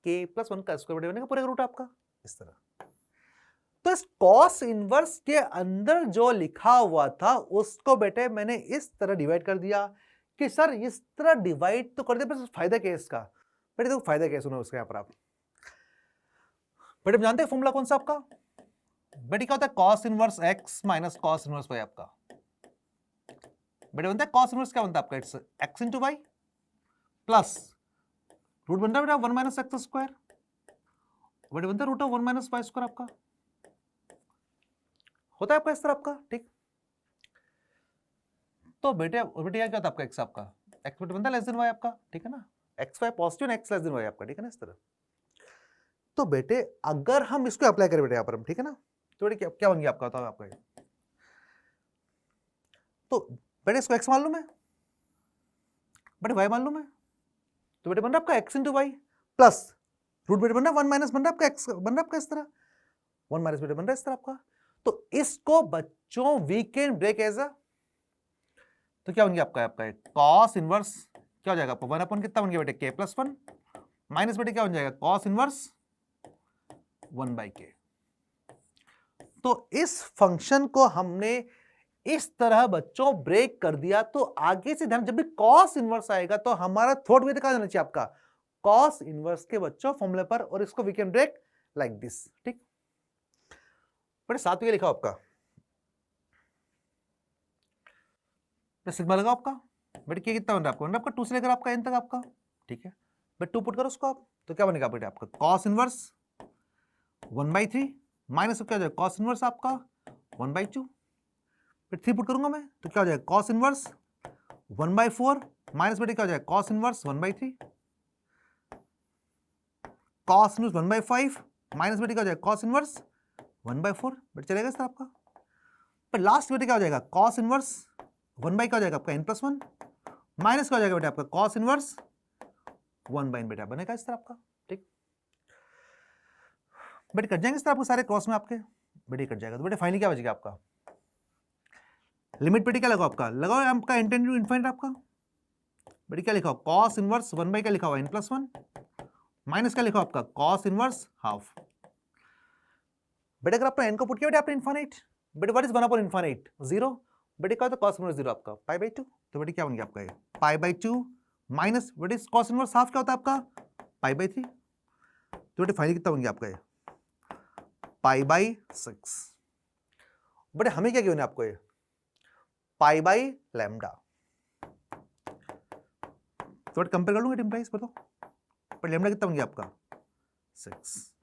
k प्लस 1 का स्क्वायर बेटे बनेगा पूरे का रूट आपका इस तरह। तो इस कॉस इनवर्स के अंदर जो लिखा हुआ था उसको बेटे मैंने इस तरह डिवाइड कर दिया कि सर इस तरह डिवाइड तो कर दिया, पर फायदा क्या है इसका बेटे, देखो फायदा क्या सुनो उसका यहाँ पर आप बेटे जानते हैं फॉर्मूला कौन सा आपका बेटे क्या होता है cos inverse x minus cos inverse y आपका, बेटे बनता है कॉस इनवर्स क्या बनता है आपका it's x into y plus root बनता है बेटा 1 माइनस एक्स स्क्वायर, बेटे बनता है root of 1 minus y square आपका, होता है आपका इस तरह आपका, ठीक। तो बेटे बेटे क्या होता है आपका x आपका x बेटे बनता है लेस देन y आपका, ठीक है ना, x y positive x less than y आपका, ठीक है ना इस तरह। तो बेटे अगर हम इसको अप्लाई करें बेटे यहाँ पर हम, ठीक है ना, तो बेटे क्या क्या बन गया आपका होता है आपका ये, तो बेटे इसको x मान लूं मैं बेटे y मान लूं मैं, तो बेटे बन रहा है आपका x into y plus root बेटे बन रहा है 1 माइनस बन रहा है आपका x बन रहा है आपका इस तरह 1 माइनस बेटे बन रहा है इस तरह आपका। तो इसको बच्चों we can break as a, तो क्या बन गया आपका आपका कॉस इनवर्स क्या हो जाएगा आपका 1 अपॉन कितना बन गया बेटे k प्लस 1 माइनस बेटे क्या बन जाएगा कॉस इनवर्स 1 बाई k। तो इस फंक्शन को हमने इस तरह बच्चों ब्रेक कर दिया, तो आगे से ध्यान जब भी कॉस इनवर्स आएगा तो हमारा थॉट वे कहां जाना चाहिए आपका कॉस इनवर्स के बच्चों फॉर्मूले पर, और इसको we can break like this, ठीक। बड़े साथ में लिखा आपका सिग्मा लगा आपका बेटे क्या कितना बन रहा है आपका बन रहा है आपका 2 से लेकर आपका n तक आपका, ठीक है बेटे 2 पुट करो उसको आप, तो क्या बनेगा बेटे आपका कॉस इनवर्स 1/3 माइनस क्या हो जाएगा कॉस इनवर्स आपका 1/2, फिर 3 पुट करूंगा मैं तो क्या हो जाएगा कॉस इनवर्स 1/4 माइनस बेटे क्या हो जाएगा cos inverse 1/3, cos inverse 1/5 minus बेटे क्या हो जाएगा कॉस इनवर्स 1/4, बेटे चलेगा सर आपका। पर लास्ट बेटे क्या हो जाएगा कॉस इनवर्स 1 क्या हो जाएगा आपका n+1 माइनस क्या हो जाएगा बेटे आपका कॉस इनवर्स 1/n बेटा बनेगा इस तरह आपका, ठीक। बेटे कट जाएंगे इस तरह आपको सारे क्रॉस में आपके बेटे कट जाएगा, तो बेटे फाइनली क्या बचेगा आपका लिमिट बेटे क्या लगाओ आपका लगाओ आपका इंटेंड टू इनफाइनाइट आपका, बेटे क्या लिखा हो कॉस इनवर्स 1 क्या लिखा हुआ n+1 माइनस क्या लिखा आपका कॉस इनवर्स हाफ, बेटे अगर आपने n को पुट किया बेटे आपने इनफाइनाइट, बेटे व्हाट इज 1 अपॉन इनफाइनाइट 0, बेटे क्या होता है कॉस इनवर्स 0 आपका π/2, तो बेटे क्या बन गया आपका ये π/2 माइनस बेटे कॉस इनवर्स हाफ क्या होता है आपका π/3, तो बेटे फाइनली कितना बन गया आपका ये π/6। बेटे हमें क्या गिवन है आपको ये π/λ, तो बेटे कंपेयर कर लूंगा इम्प्लाइज बताओ, पर लैम्डा कितना बन गया आपका 6।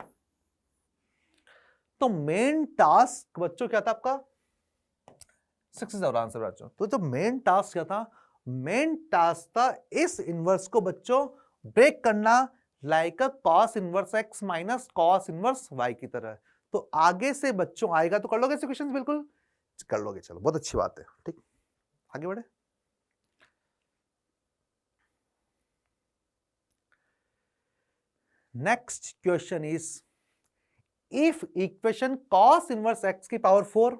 तो मेन टास्क बच्चों क्या था आपका, 6 इज आवर आंसर बच्चों। तो जो मेन टास्क क्या था, मेन टास्क था इस इनवर्स को बच्चों ब्रेक करना like a cos inverse x minus cos inverse y की तरह। तो आगे से बच्चों आएगा तो कर लोगे ऐसे क्वेश्चंस, बिल्कुल कर लोगे, चलो बहुत अच्छी बात है। ठीक, आगे बढ़े। Next question is if equation cos inverse x की power 4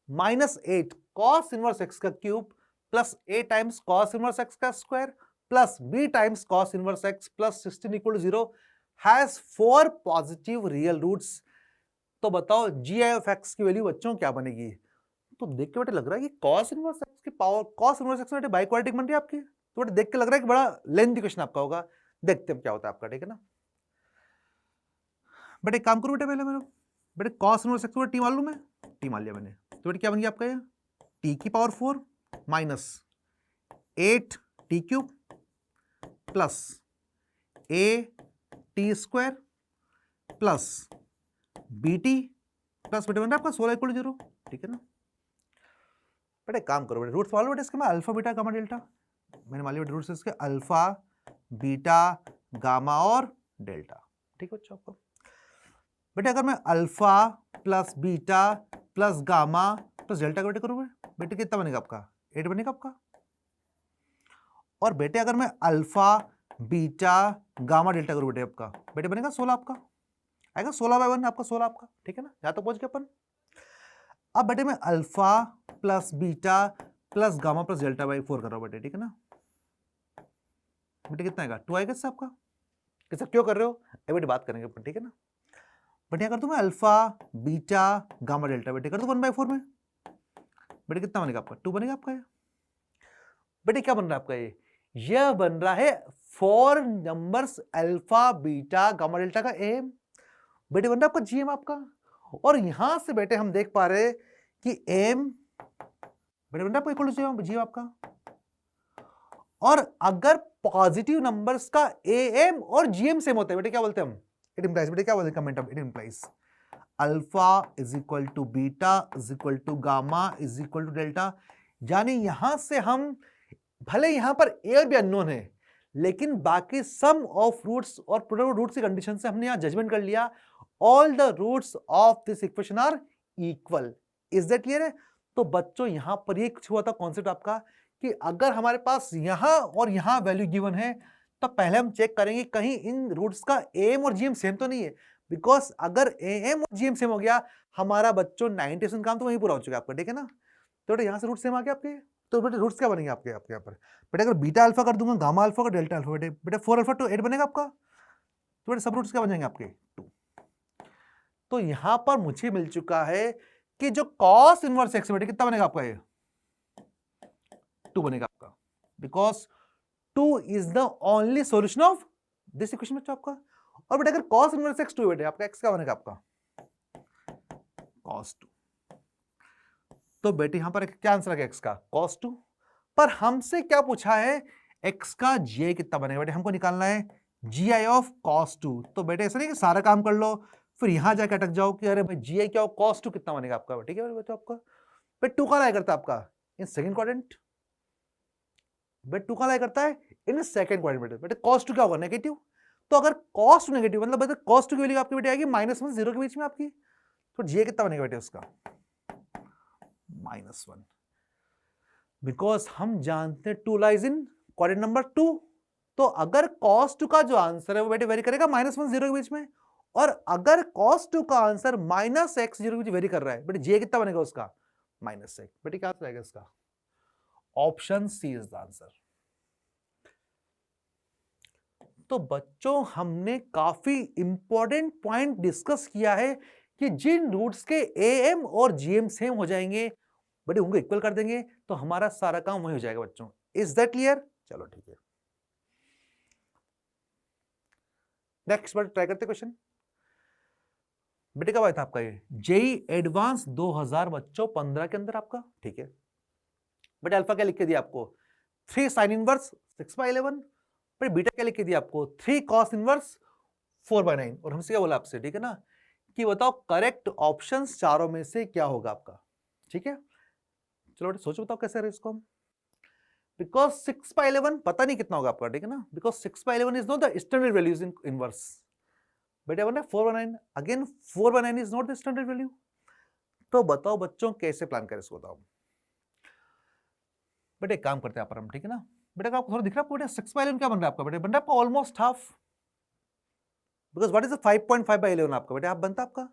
minus 8 cos inverse x का cube plus a times cos inverse x का square plus b times cos inverse x plus 16 equal to 0 has 4 positive real roots, तो बताओ G I of x की value बच्चों क्या बनेगी। तो देख के बेटे लग रहा है कि cos इनवर्स x की पावर, cos इनवर्स x बेटे बाई क्वाड्रेटिक बन रही है आपकी, तो बेटे देख के लग रहा है कि बड़ा लेंथी क्वेश्चन आपका होगा। देखते हैं क्या होता है आपका, ठीक है ना। बेटे काम करो बेटे, पहले मेरे बेटे cos इनवर्स x टी मालूम है, टी मान लिया मैंने, तो बेटे क्या बन गया आपका ये टी की power 4 minus 8 t cube plus a t square plus b t plus बेटे बन रहा है आपका 16 इक्वल टू 0, ठीक है ना। बेटे काम करो बेटे, रूट्स मालूम बेटे इसके में अल्फा बीटा गामा डेल्टा, मैंने मान लिया रूट्स इसके अल्फा बीटा गामा और डेल्टा, ठीक है बच्चों। आपको बेटे अगर मैं alpha plus beta plus gamma plus delta का बेटे करूँ बेटे कितना बनेगा आपका 8 बनेगा आपका। और बेटे अगर मैं अल्फा बीटा गामा डेल्टा करूँ बेटे आपका बेटे बनेगा 16 आपका, आएगा 16/1 आपका 16 आपका, ठीक है ना। यहां तो पहुंच गए अपन। अब बेटे मैं alpha plus beta plus gamma plus delta by 4 कर रहा हूं बेटे, ठीक है ना। बेटे कितना आएगा 2 आएगा इससे आपका, कैसे क्यों कर रहे हो बेटे बात करेंगे अपन, ठीक है ना। बट यहाँ कर दूं मैं अल्फा बीटा गामा डेल्टा बेटे कर दूं 1/4 में, बेटे कितना बनेगा आपका 2 बनेगा आपका। बेटे क्या बन रहा है आपका यह बन रहा है 4 numbers alpha beta gamma delta का एम, बेटे बन रहा है आपका जीएम आपका। और यहां से बेटे हम देख पा रहे कि एम बेटे बन रहा है आपका इक्वल टू जीएम आपका। और अगर पॉजिटिव नंबर्स का एएम और जीएम सेम होता है बेटे क्या बोलते हैं हम, इट इंप्लाइज बेटे क्या बोलते हैं comment, it implies alpha is equal to beta is equal to gamma is equal to delta. यानी यहां से हम भले यहां पर ए और बी अननोन है लेकिन बाकी सम ऑफ रूट्स और प्रोडक्ट रूट्स की कंडीशन से हमने यहां जजमेंट कर लिया all the roots of this equation are equal. Is that clear है। तो बच्चों यहां पर ये हुआ था कॉन्सेप्ट आपका कि अगर हमारे पास यहां और यहां वैल्यू गिवन है तो पहले हम चेक करेंगे कहीं इन रूट्स का एम और जीएम सेम तो नहीं है, बिकॉज अगर एम और जीएम सेम हो गया हमारा बच्चों 90% काम तो वहीं पूरा हो चुका है आपका, ठीक है ना। तो बेटे यहां से रूट सेम आ गया आपके, तो बेटे रूट्स क्या बनेंगे आपके यहाँ पर बेटे, अगर बीटा अल्फा कर दूंगा गामा अल्फा का डेल्टा अल्फा बेटे बेटे 4 अल्फा टू 8 बनेगा आपका, तो बेटे सब रूट्स क्या बन जाएंगे आपके 2। तो यहां पर मुझे मिल चुका है कि जो cos इनवर्स x बेटे कितना बनेगा आपका ये 2 बनेगा आपका, because 2 is the only solution of this equation बच्चों आपका। और बेटा अगर cos इनवर्स x 2 बेटे आपका x क्या बनेगा आपका cos 2। तो बेटे यहां पर क्या आंसर आ गया x का cos 2। पर हमसे क्या पूछा है x का gi कितना बनेगा बेटे, हमको निकालना है gi ऑफ cos 2। तो बेटे ऐसा नहीं कि सारा काम कर लो फिर यहां जाके अटक जाओ कि अरे भाई gi क्या हो cos 2 कितना बनेगा आपका, ठीक है बेटे आपका। बेटे 2 का लाया करता है आपका इन सेकंड क्वाड्रेंट, बेटे 2 का लाया करता है इन सेकंड क्वाड्रेंट बेटे cos 2 क्या होगा नेगेटिव। तो अगर cos 2 नेगेटिव मतलब बेटे cos 2 की वैल्यू आपकी बेटे आएगी -1 0 के बीच में आपकी, तो gi कितना बनेगा बेटे उसका -1, बिकॉज हम जानते हैं 2 लाइज इन क्वाड्रेंट नंबर 2। तो अगर cos 2 का जो आंसर है वो बेटे वेरी करेगा -1 0 के बीच में, और अगर cos 2 का आंसर -x 0 के बीच वेरी कर रहा है बेटे जी कितना बनेगा उसका -1। बेटे क्या आएगा इसका option C is the answer. तो बच्चों हमने काफी इंपॉर्टेंट पॉइंट डिस्कस किया है कि जिन रूट्स के एएम और जीएम सेम हो जाएंगे बेटे उनको इक्वल कर देंगे तो हमारा सारा काम वही हो जाएगा बच्चों। इज दैट क्लियर, चलो ठीक है। नेक्स्ट बार ट्राई करते क्वेश्चन। बेटे कब आया था आपका ये जेई एडवांस 2000 बच्चों 15 के अंदर आपका, ठीक है। बेटे अल्फा क्या लिख के दिया आपको 3 साइन इनवर्स 6/11। बेटे बीटा क्या लिख के दिया आपको 3 कॉस इनवर्स 4/9। और हमसे क्या बोला आपसे, ठीक है ना, कि बताओ करेक्ट ऑप्शंस चारों में से क्या होगा आपका, ठीक है। चलो बेटा सोचो बताओ कैसे इसको हम, बिकॉज 6/11 पता नहीं कितना होगा आपका, ठीक है ना, because 6/11 is not the standard values in inverse. बेटा बना 4/9, again 4/9 is not the standard value. तो बताओ बच्चों कैसे प्लान करें इसको, बताओ बेटा। एक काम करते हैं हम, ठीक है ना बेटा, आपको थोड़ा दिख रहा है आपको बेटा 6/11 क्या बन रहा है आपका बेटा, बन रहा है आपका almost half, because what is the 5.5/11 आपका बेटा, आप बनता आपका।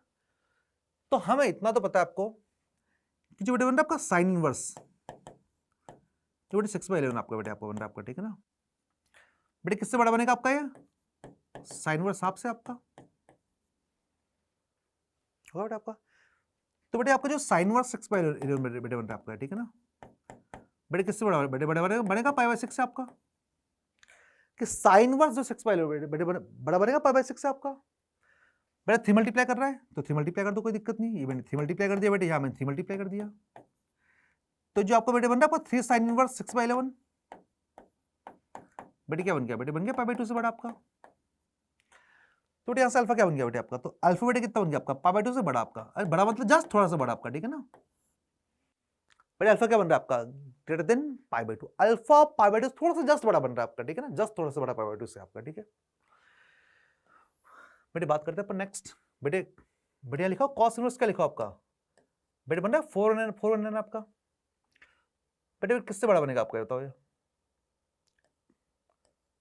तो हमें इतना तो पता है आपको कि जो बेटा बन रहा है आपका साइन इनवर्स, जो बेटा 6/11 आपका बेटा आपका बन रहा है आपका, ठीक है ना बेटा, किससे बड़ा बनेगा आपका ये साइन इनवर्स हाफ से आपका होगा बेटा आपका। तो बेटा आपका जो साइन इनवर्स 6/11 बेटा बन रहा है आपका, ठीक है ना बेटा, किससे बड़ा बेटे बड़ा बनेगा π/6 से आपका, कि साइन इनवर्स जो 6/11 बेटे बड़ा बनेगा π/6 से आपका। बेटा 3 मल्टीप्लाई कर रहा है तो 3 मल्टीप्लाई कर दो, कोई दिक्कत नहीं, ये मैंने 3 मल्टीप्लाई कर दिया बेटे, यहाँ मैंने 3 मल्टीप्लाई कर दिया। तो जो आपका बेटे बन रहा है आपका 3 साइन इनवर्स 6/11 बेटे क्या बन गया बेटे, बन गया π/2 से बड़ा आपका। तो बेटे यहाँ से अल्फा क्या बन गया बेटे आपका, तो अल्फा बेटे कितना बन गया आपका π/2 से बड़ा आपका, अरे बड़ा मतलब जस्ट थोड़ा सा बड़ा आपका, ठीक है ना बेटे। अल्फा क्या बन रहा है आपका, ग्रेटर देन π/2, अल्फा π/2 थोड़ा सा जस्ट बड़ा बन रहा है आपका, ठीक है ना, जस्ट थोड़ा सा बड़ा π/2 से आपका, ठीक है। बेटे बात करते हैं अपन नेक्स्ट, बेटे बढ़िया लिखा कॉस इनवर्स क्या लिखा आपका बेटे, बन रहा है 4/9 आपका। बेटे किससे बड़ा बनेगा आपका, बताओ ये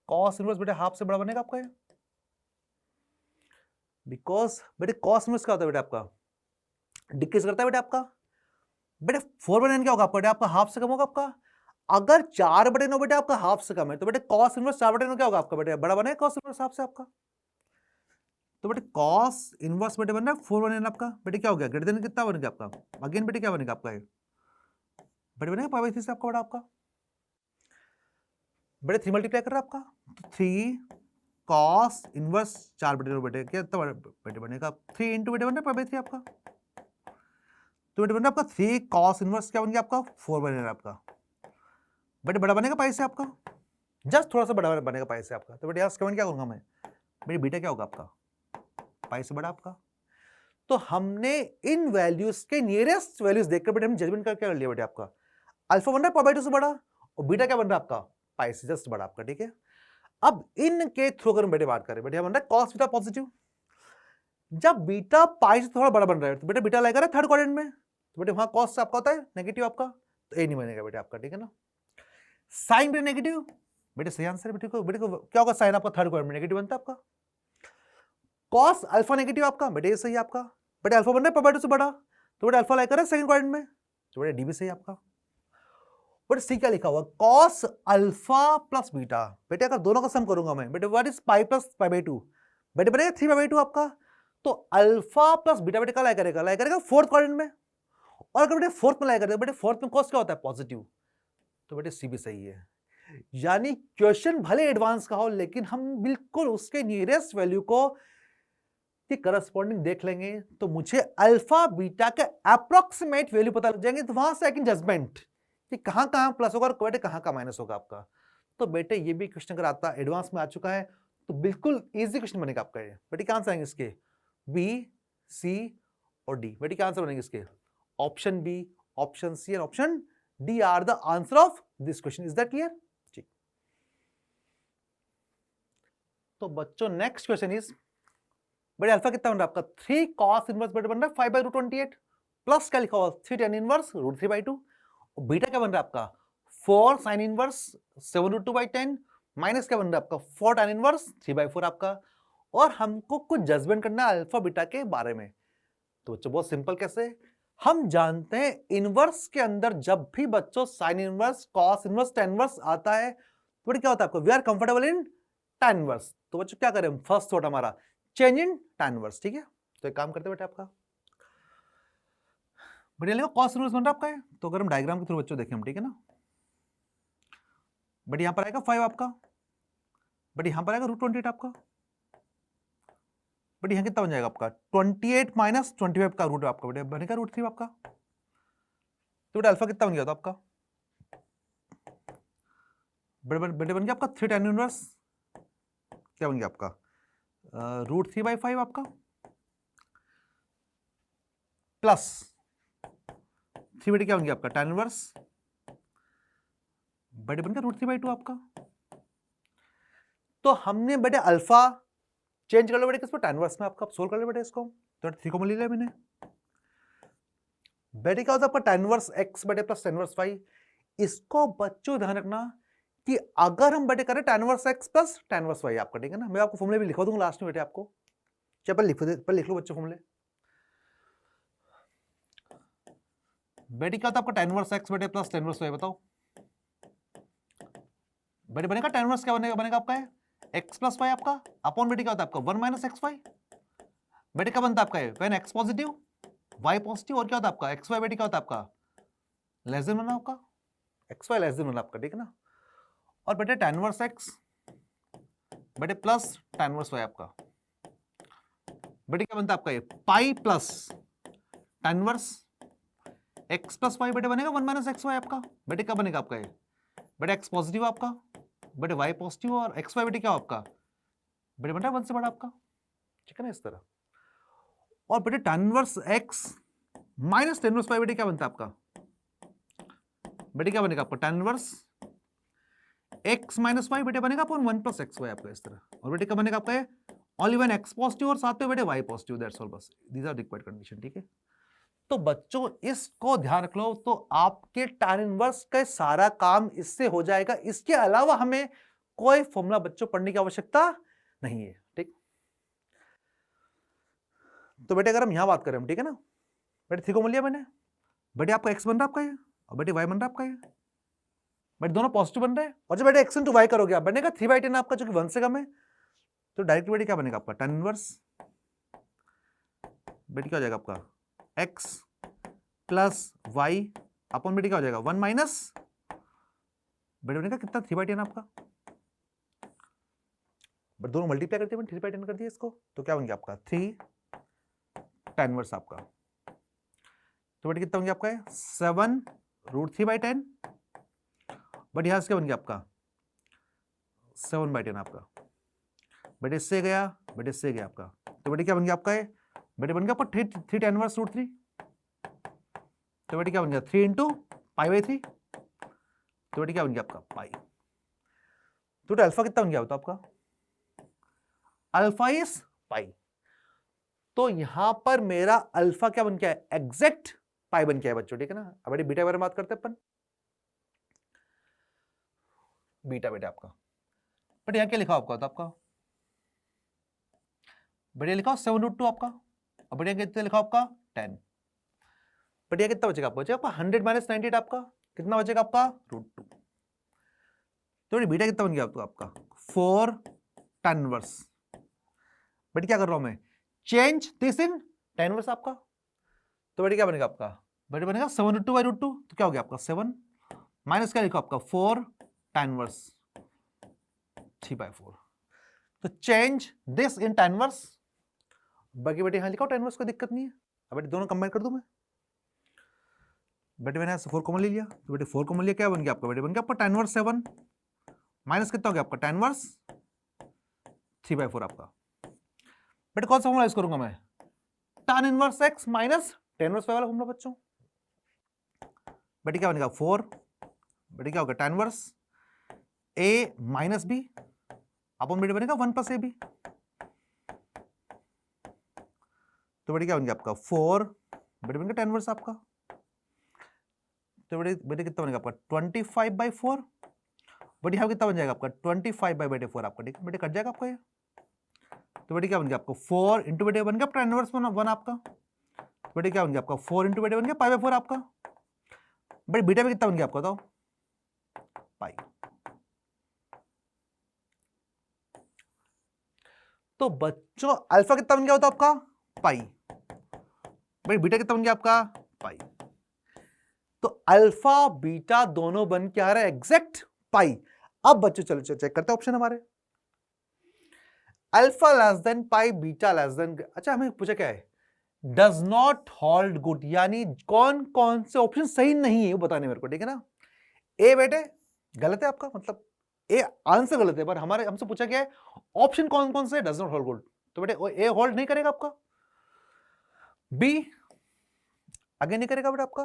कॉस इनवर्स बेटे हाफ से बड़ा बनेगा आपका ये, बिकॉज बेटे कॉस इनवर्स क्या होता है बेटे आपका, डिक्रीज करता है बेटे आपका। बेटे 4/9 क्या होगा आपका बेटे, आपका हाफ से कम होगा आपका। अगर 4/9 बेटे आपका हाफ से कम है तो बेटे कॉस इनवर्स 4/9 क्या होगा आपका बेटे, बड़ा बनेगा कॉस इनवर्स हाफ से आपका। तो बेटे कॉस इनवर्स बेटे बन रहा है 4/9 आपका, बेटे क्या हो गया ग्रेटर देन कितना बनेगा आपका, अगेन बेटे क्या बनेगा आपका ये बेटे बनेगा π/3 से आपका बड़ा आपका। बेटे 3 मल्टीप्लाई कर रहा है आपका, तो 3 कॉस इनवर्स 4/9 बेटे क्या बेटे बनेगा 3 इंटू बेटे बन रहा है π/3 आपका। तो बेटे बन रहा है आपका 3 कॉस इनवर्स क्या बन गया आपका 4/9 आपका, बेटे बड़ा बनेगा पाई से आपका, जस्ट थोड़ा सा बड़ा बनेगा पाई से आपका। तो बेटे यहाँ कमेंट क्या करूंगा मैं, बेटे बीटा क्या होगा आपका पाई से बड़ा आपका। तो हमने इन वैल्यूज के नियरेस्ट वैल्यूज देखकर बेटे हम जजमेंट करके कर लिया बेटे आपका, अल्फा बन रहा है π/2 से बड़ा और बीटा क्या बन रहा है आपका पाई से जस्ट बड़ा आपका, ठीक है। अब इनके थ्रू अगर बेटे बात करें, बेटे बन रहा है कॉस बीटा पॉजिटिव, जब बीटा पाई से थोड़ा बड़ा बन रहा है तो बेटे बीटा लाएगा थर्ड क्वाड्रेंट में, तो बेटे वहां कॉस आपका होता है नेगेटिव आपका, तो ए नहीं बनेगा बेटे आपका, ठीक है ना। साइन बेटे नेगेटिव, बेटे सही आंसर बेटे को क्या होगा, साइन आपका थर्ड क्वाड्रेंट में नेगेटिव बनता है आपका। कॉस अल्फा नेगेटिव आपका, बेटे ये सही आपका, बेटे अल्फा बन रहा है π/2 से बड़ा, तो बेटे अल्फा लाइक सेकंड क्वाड्रेंट में, तो बेटे डी भी सही आपका। बेटे सी क्या लिखा हुआ, कॉस अल्फा प्लस बीटा, बेटे अगर दोनों का सम करूंगा मैं बेटे व्हाट इज पाई प्लस π/2, बेटे बनेगा 3/2 आपका। तो अल्फा प्लस बीटा बेटे का लाई करेगा फोर्थ क्वाड्रेंट में, और अगर बेटे फोर्थ में लाई करेगा बेटे फोर्थ में कॉस क्या होता है पॉजिटिव, तो बेटे सी भी सही है। यानी क्वेश्चन भले एडवांस का हो लेकिन हम बिल्कुल उसके नियरेस्ट वैल्यू को कि करस्पॉन्डिंग देख लेंगे तो मुझे अल्फा बीटा का अप्रोक्सीमेट वैल्यू पता लग जाएंगे, तो वहां से आई कैन जजमेंट कि कहां कहां प्लस होगा और बेटे कहां का माइनस होगा आपका। तो बेटे ये भी क्वेश्चन अगर आता एडवांस में आ चुका है तो बिल्कुल इजी क्वेश्चन बनेगा आपका ये। बेटे क्या आंसर आएंगे इसके, बी सी और डी। बेटे क्या आंसर बनेंगे इसके, option B, option C and option D are the answer of this question. Is that clear? ठीक, तो बच्चों नेक्स्ट क्वेश्चन इज, बेटे अल्फा कितना बन रहा है आपका 3 cos इनवर्स बेटे बन रहा है 5/√28 प्लस क्या लिखा हुआ 3 tan इनवर्स √3/2, और बीटा क्या बन रहा है आपका 4 sin इनवर्स 7√2/10 माइनस क्या बन रहा है आपका 4 tan इनवर्स 3/4 आपका। और हमको कुछ जजमेंट करना है अल्फा बीटा के बारे में। तो बच्चों बहुत सिंपल, कैसे हम जानते हैं इनवर्स के अंदर जब भी बच्चों sine inverse cos inverse tan inverse आता है तो क्या होता है आपको, we are comfortable in tan inverse. तो बच्चों क्या करें, फर्स्ट थॉट हमारा चेंज इन tan इनवर्स, ठीक है। तो एक काम करते हैं बेटा आपका बढ़िया लिखो कॉस इनवर्स बन रहा आपका है, तो अगर हम डायग्राम के थ्रू बच्चों देखें हम, ठीक है ना, बट यहां पर आएगा 5 आपका, बट यहां पर आएगा √28 आपका, बट यहां कितना बन जाएगा आपका 28 माइनस 25 का रूट आपका बेटा बनेगा √3 आपका। तो बेटा अल्फा कितना बन गया था आपका, बेटे बन गया आपका 3 tan इनवर्स क्या बन गया आपका √3/5 आपका। प्लस 3 बेटे क्या बन गया आपका tan इनवर्स बेटे बन गया √3/2 आपका। तो हमने बेटे अल्फा चेंज कर लो बेटे किस पर tan इनवर्स में आपका, सोल्व कर लो बेटे इसको, तो 3 कॉमन ले लिया मैंने। बेटे क्या होता है आपका tan इनवर्स x बेटे प्लस tan इनवर्स y। इसको बच्चों ध्यान रखना कि अगर हम बेटे करें tan inverse x plus tan inverse y आपका, ठीक है ना, मैं आपको फॉर्मूले भी लिखवा दूंगा लास्ट में बेटे आपको, चल पहले लिख लो बच्चों फॉर्मूले। बेटे क्या होता है आपका tan इनवर्स x बेटे प्लस tan इनवर्स y, बताओ बेटे बनेगा tan इनवर्स क्या बनेगा आपका है x प्लस y आपका अपॉन बेटे क्या होता है आपका 1 माइनस xy। बेटे क्या बनता है आपका है when x positive y positive, और क्या होता है आपका xy बेटे क्या होता है आपका लेस देन 1 आपका, xy लेस देन 1 आपका, ठीक है ना। और बेटे tan इनवर्स x बेटे प्लस tan इनवर्स y आपका, बेटे क्या बनता है आपका ये pi plus tan inverse x plus y बेटे बनेगा 1 माइनस xy आपका। बेटे क्या बनेगा आपका ये बेटे x पॉजिटिव आपका बेटे y पॉजिटिव, और xy बेटे क्या हो आपका बेटे बन रहा है 1 से बड़ा आपका, ठीक है ना, इस तरह। और बेटे tan inverse x minus tan inverse y बेटे क्या बनता है आपका, बेटे क्या बनेगा आपका tan inverse x minus y बेटे बनेगा अपॉन 1 प्लस xy आपका, इस तरह। और बेटे क्या बनेगा आपका है ओनली व्हेन x पॉजिटिव और साथ में बेटे y पॉजिटिव, दैट्स ऑल, बस दीज आर रिक्वायर्ड कंडीशन, ठीक है। तो बच्चों इसको ध्यान रख लो, तो आपके tan इनवर्स का सारा काम इससे हो जाएगा, इसके अलावा हमें कोई फॉर्मूला बच्चों पढ़ने की आवश्यकता नहीं है, ठीक। तो बेटे अगर हम यहां बात करें, ठीक है ना, बेटे 3 को मिल लिया मैंने, बेटे आपका x बन रहा है आपका ये, और बेटे y बन रहा है आपका ये, बेटे दोनों पॉजिटिव बन रहे हैं। और जब बेटे x इंटू y करोगे आप बनेगा 3/10 आपका, जो कि 1 से कम है, तो डायरेक्ट बेटे क्या बनेगा आपका tan इनवर्स बेटे क्या हो जाएगा आपका x प्लस y अपॉन बेटे क्या हो जाएगा 1 माइनस बेटे बनेगा कितना 3/10 आपका, बट दोनों मल्टीप्लाई करते हैं 3/10 कर दिया इसको, तो क्या बन गया आपका 3 tan इनवर्स आपका। तो बेटे कितना बन गया आपका 7 √3/10, बट यहां से क्या बन गया आपका 7/10 आपका, बेटे इससे गया बेटे इससे गया आपका, तो बेटे क्या बन गया आपका है बेटे बन गया आपका 3 tan इनवर्स √3, तो बेटे क्या बन गया 3 इंटू π/3, तो बेटे क्या बन गया आपका पाई। तो अल्फा कितना बन गया होता आपका अल्फा इज पाई। तो यहां पर मेरा अल्फा क्या बन गया है एग्जैक्ट पाई बन गया है बच्चों, ठीक है ना। अब बेटे बीटा बारे में बात करते हैं अपन, बीटा बेटा आपका, बट यहां क्या लिखा आपका होता आपका बढ़िया लिखा 7√2 आपका, और बढ़िया कितना लिखा आपका 10, बढ़िया कितना बचेगा आपका 100 माइनस 98 आपका, कितना बचेगा आपका √2। तो बीटा कितना बन गया आपका 4 tan इनवर्स, बट क्या कर रहा हूं मैं change this in tan inverse आपका, तो बेटे क्या बनेगा आपका बेटे बनेगा 7√2/√2, तो क्या हो गया आपका 7 माइनस क्या लिखा आपका 4 tan इनवर्स 3/4, तो change this in tan inverse, बाकी बेटे यहां लिखा tan इनवर्स कोई दिक्कत नहीं है। अब बेटे दोनों कंबाइन कर दूं मैं, बेटे मैंने 4 कॉमन ले लिया, तो बेटे 4 कॉमन लिया क्या बन गया आपका बेटे बन गया आपका tan इनवर्स 7 माइनस कितना हो गया आपका tan इनवर्स 3/4 आपका। बेटे कौन सा फॉर्मूला यूज करूंगा मैं tan inverse x minus tan inverse y वाला फॉर्मूला बच्चों। बेटे क्या बनेगा 4 बेटे क्या होगा tan inverse a minus b अपन बेटे बनेगा 1 प्लस ab, तो बेटे क्या बन गया आपका 4 बेटे बन गया tan इनवर्स आपका, तो बेटे कितना बनेगा आपका 25/4, बेटे यहाँ कितना बन जाएगा आपका 25/4 आपका, ठीक है बेटे कट जाएगा आपका ये, तो बेटे क्या बन गया आपका 4 इंटू बेटे बन गया tan इनवर्स 1 आपका, बेटे क्या बन गया आपका 4 इंटू बेटे बन गया π/4 आपका, बेटे बीटा में कितना बन गया आपका बताओ पाई। तो बच्चों अल्फा कितना बन गया होता आपका पाई, बेटे बीटा कितना बन गया आपका पाई, तो अल्फा बीटा दोनों बन के आ रहा है एग्जैक्ट पाई। अब बच्चों चलो चेक करते हैं ऑप्शन हमारे, alpha less than pi beta less than, अच्छा हमें पूछा क्या है डज नॉट होल्ड गुड, यानी कौन कौन से ऑप्शन सही नहीं है वो बताने मेरे को, ठीक है ना। ए बेटे गलत है आपका, मतलब ए आंसर गलत है, पर हमारे हमसे पूछा क्या है ऑप्शन कौन कौन से डज नॉट होल्ड गुड, तो बेटे ए होल्ड नहीं करेगा आपका, बी अगेन नहीं करेगा बेटा आपका,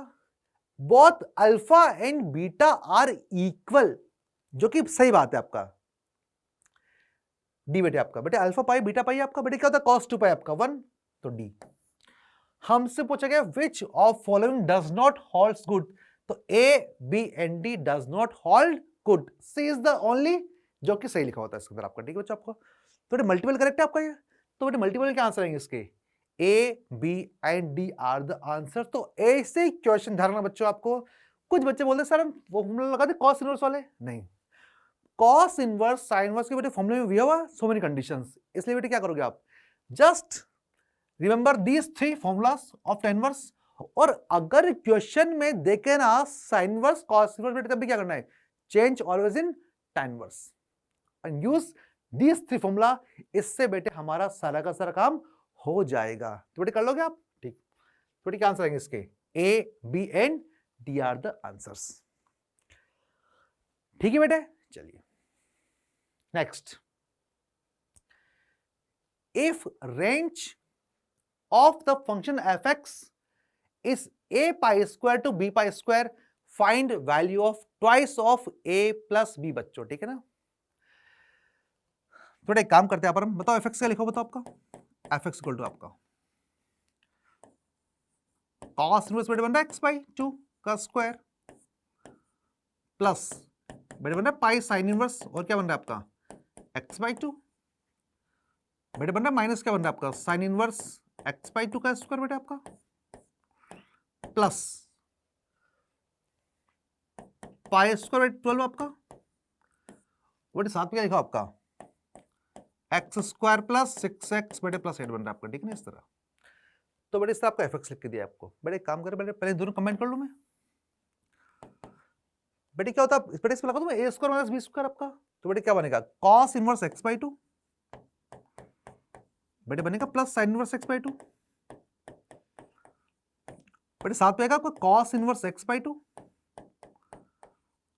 both alpha and beta are equal, जो कि सही बात है आपका। डी बेटे आपका, बेटे अल्फा पाई बीटा पाई आपका, बेटे क्या होता है cos 2 पाई आपका 1, तो डी। हमसे पूछा गया which of following does not holds good, तो A B and D does not hold good, C is the only जो कि सही लिखा होता है इसके अंदर आपका। ठीक है बच्चों आपको, तो बेटे मल्टीपल करेक्ट है आपका ये, तो बेटे मल्टीपल क्या आंसर आएंगे इसके, A B and D are the answer. तो ऐसे क्वेश्चन ध्यान रखना बच्चों आपको। कुछ बच्चे बोलते सर हम फॉर्मूला लगा दे कॉस इनवर्स वाले, नहीं, कॉस इनवर्स साइन इनवर्स के बेटे फॉर्मूले में भी हुआ सो मेनी कंडीशंस, इसलिए बेटे क्या करोगे आप, just remember these 3 formulas of tan inverse, और अगर क्वेश्चन में देखे ना साइन इनवर्स कॉस इनवर्स बेटे तब भी क्या करना है, change always in tan inverse and use these 3 formula, इससे बेटे हमारा सारा का सारा काम हो जाएगा। तो बेटे कर लोगे आप, ठीक। तो बेटे क्या आंसर आएंगे इसके, A B and D are the answers. ठीक है बेटे, चलिए next, if range of the function fx is a pi square to b pi square, find value of twice of a plus b बच्चों। ठीक है ना, थोड़ा एक काम करते हैं आप, बताओ fx क्या लिखो, बताओ आपका fx इक्वल टू आपका cos इनवर्स बेटे बन रहा है x बाई 2 का स्क्वायर प्लस बेटे बन रहा है पाई साइन इनवर्स, और क्या बन रहा है आपका x बाई 2, बेटे बन रहा है माइनस क्या बन रहा है आपका साइन इनवर्स x बाई 2 का स्क्वायर बेटे आपका प्लस पाई स्क्वायर 12 आपका, बेटे साथ में क्या लिखा आपका x स्क्वायर प्लस 6x बेटे प्लस 8 बन रहा है आपका। ठीक है ना, इस तरह। तो बेटे इस तरह आपका fx लिख के दिया आपको। बेटे एक काम करें, बेटे पहले दोनों कंबाइन कर लूं मैं। बेटे क्या होता है, बेटे इसमें लगा दूं मैं a square minus b square आपका, तो बेटे क्या बनेगा cos इनवर्स x बाई 2 बेटे बनेगा plus sine inverse x by 2, बेटे साथ में आएगा आपका cos इनवर्स x बाई 2,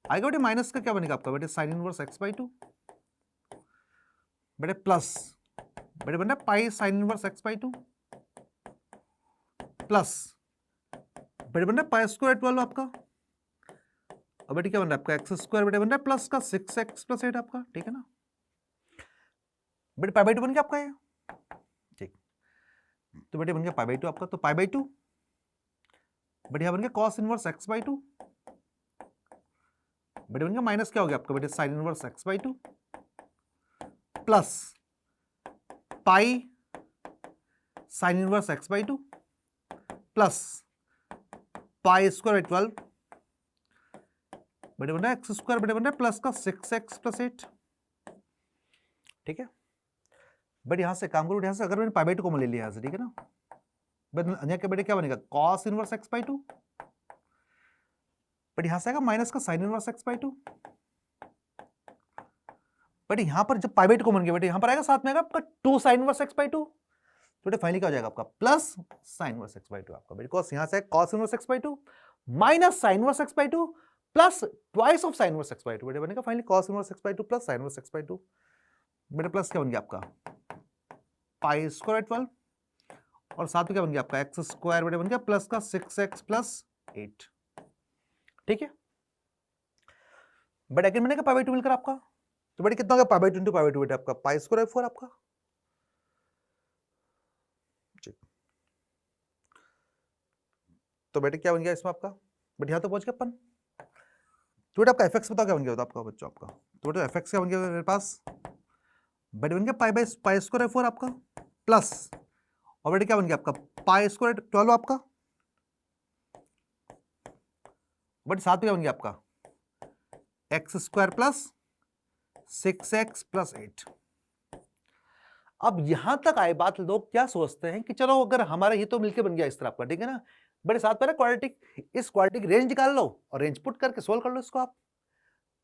आएगा बेटे माइनस का क्या बनेगा आपका बेटे साइन इनवर्स x बाई 2, बेटे प्लस बेटे बन रहा है pi sine inverse x by 2 plus बेटे बन रहा है पाई स्क्वायर 12 आपका, और बेटे क्या बन रहा है आपका एक्स स्क्वायर बेटे बन रहा है प्लस का 6x प्लस 8 आपका। ठीक है ना, बेटे पाई बाई 2 बन गया आपका ये, ठीक। तो बेटे बन गया पाई बाई 2 आपका, तो पाई बाई 2 बेटे यहां बन गया cos इनवर्स x बाई 2, बेटे बन गया माइनस क्या हो गया आपका बेटे sine inverse x by 2 plus pi sine inverse x by 2 plus pi square 12 बेटे बन रहा है एक्स स्क्वायर बेटे बन रहा है प्लस का 6x प्लस 8। ठीक है, बट यहां से काम करो, यहां से अगर मैंने पाई बाई 2 कॉमन ले लिया यहां से, ठीक है ना, बट के बेटे क्या बनेगा cos inverse x by 2, but यहां से आएगा माइनस का sine inverse x by 2, but यहां पर जब पाई बाई 2 कॉमन गया बेटे यहां पर आएगा साथ में आएगा आपका 2 साइन इनवर्स x बाई 2, तो बेटे फाइनली क्या हो जाएगा आपका plus sine inverse x by 2 आपका, बिकॉज यहां से cos inverse x by 2 minus sine inverse x by 2 plus twice of sine inverse x by 2, बेटे बनेगा finally cos inverse x by 2 plus sine inverse x by 2, बेटे plus क्या बन गया आपका पाई स्क्वायर 12, और साथ में क्या बन गया आपका एक्स स्क्वायर बेटे बन गया प्लस का 6x प्लस 8। ठीक है, बट अगेन बनेगा पाई बाई 2 मिलकर आपका, तो बेटे कितना हो गया पाई बाई 2 इंटू पाई बाई 2 बेटे आपका पाई स्क्वायर 4 आपका। तो बेटे क्या बन गया इसमें आपका, बट यहां तो पहुंच गया अपन, तो बेटे आपका एफएक्स बताओ क्या बन गया आपका बच्चों आपका, तो बेटे एफएक्स क्या बन गया मेरे पास, बेटे बन गया पाई बाई पाई स्क्वायर 4 आपका प्लस, और बेटे क्या बन गया आपका पाई स्क्वायर 12 आपका, बट साथ में क्या बन गया आपका x square plus 6x plus 8। अब यहां तक आए बात, लोग क्या सोचते हैं कि चलो अगर हमारा ये तो मिलके बन गया इस तरह आपका, ठीक है ना, बड़े साथ में क्वाड्रेटिक, इस क्वाड्रेटिक रेंज निकाल लो और रेंज पुट करके सोल्व कर लो इसको आप।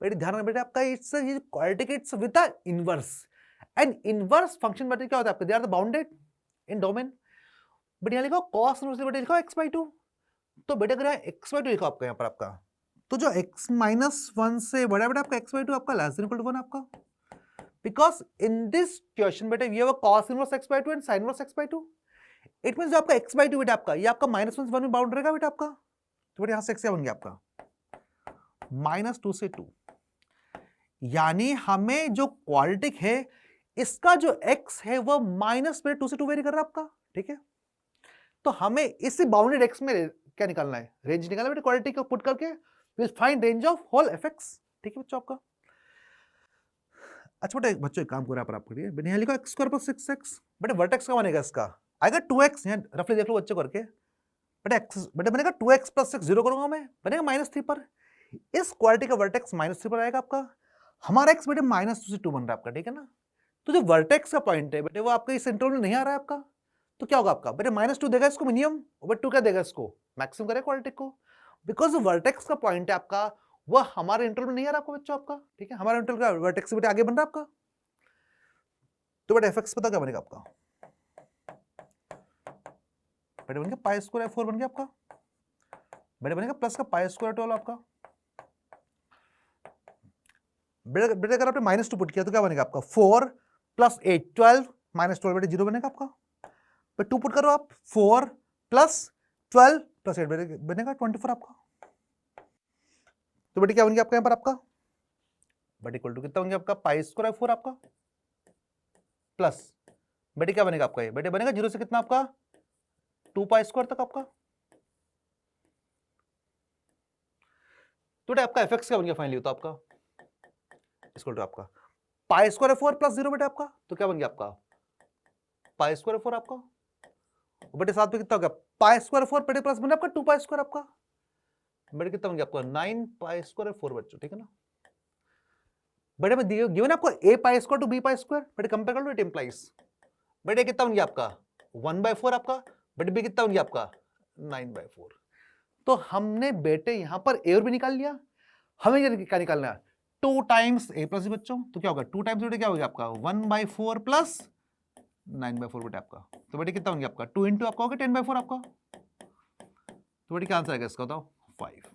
बेटे ध्यान रखना बेटे आपका इट्स ये quadratic it's with the inverse, and inverse function बेटे क्या होता है आपका, they are the bounded in domain. बेटे यहां लिखो cos इनवर्स बेटे लिखो x बाई 2, तो बेटे अगर x बाई 2 लिखो आपका यहां पर आपका, तो जो x माइनस 1 से बड़ा बेटा आपका x बाई 2 आपका लेस देन इक्वल टू 1 आपका, बिकॉज इन दिस क्वेश्चन बेटे we have a cos inverse x by 2 and sin inverse x by 2, it mean जो आपका x बाई टू बेटा आपका, ये आपका -1 में बाउंड रहेगा बेटा आपका, तो बेटा यहां से x क्या बन गया आपका -2 से 2, यानी हमें जो क्वाड्रेटिक है इसका जो x है वो -2 से 2 वेरी कर रहा है आपका, ठीक है। तो हमें इस बाउंडेड x में क्या निकालना है, रेंज निकालना बेटा क्वाड्रेटिक को पुट करके, will find range of whole fx, ठीक है बच्चों आपका। अच्छा बेटा बच्चों एक काम करो पर आपके लिए, मैंने यहाँ लिखा x स्क्वायर प्लस 6x, बेटा वर्टेक्स का बनेगा इसका, आएगा 2x, यहाँ रफली देख लो बच्चों करके, बेटा x बेटा बनेगा 2x प्लस 6 0 करूंगा मैं, बनेगा -3 पर, इस क्वाड्रेटिक का वर्टेक्स -3 पर आएगा आपका, हमारा x बेटे -2 से 2 बन रहा है आपका, ठीक है ना। तो जो वर्टेक्स का पॉइंट है बेटे वो आपका इस इंटरवल में नहीं आ रहा है आपका, तो क्या होगा आपका बेटे -2 देगा इसको मिनिमम, और 2 क्या देगा इसको मैक्सिमम करेगा क्वाड्रेटिक को, बिकॉज वर्टेक्स का पॉइंट है आपका वो हमारे इंटरवल में नहीं आ रहा आपको बच्चों आपका, ठीक है, हमारा इंटरवल का वर्टेक्स से बेटे आगे बन रहा है आपका, तो बेटा fx पता क्या बनेगा आपका, बेटे बन गया पाई स्क्वायर f4 बन गया आपका, बेटे बनेगा प्लस का पाई स्क्वायर 12 आपका, बेटे अगर आपने -2 पुट किया तो क्या बनेगा आपका 4 प्लस 8 12 -12 बेटे 0 बनेगा आपका, बट 2 पुट करो आप 4 प्लस 12 प्लस 8 बनेगा 24 आपका, तो बेटे क्या बन गया आपका यहाँ पर आपका, बेटे इक्वल टू कितना बन गया आपका पाई स्क्वायर 4 आपका, प्लस बेटे क्या बनेगा आपका ये, बेटे बनेगा 0 से कितना आपका 2 पाई स्क्वायर तक आपका, तो बेटे आपका fx क्या बन गया फाइनली, तो आपका इक्वल टू आपका पाई स्क्वायर 4 प्लस 0 बेटे आपका, तो क्या बन गया आपका पाई स्क्वायर 4 आपका, बेटे साथ में कितना हो गया पाई स्क्वायर 4 बेटे प्लस बना आपका 2 पाई स्क्वायर आपका, बेटे कितना बन गया आपका 9 पाई स्क्वायर 4 बच्चों, ठीक है ना। बेटे में गिवन आपको a pi square to b pi square, बेटे कंपेयर कर लो, इट इंप्लाइज बेटे कितना बन गया आपका 1/4 आपका, बेटे b कितना बन गया आपका 9/4, तो हमने बेटे यहां पर a और b निकाल लिया, हमें क्या निकालना है 2 टाइम्स a प्लस b बच्चों, तो क्या होगा 2 टाइम्स बेटे क्या हो गया आपका 1/4 प्लस 9/4 बेटे आपका, तो बेटे कितना बन गया आपका 2 इंटू आपका हो गया 10/4 आपका, तो बेटे क्या आंसर आएगा इसका बताओ 5।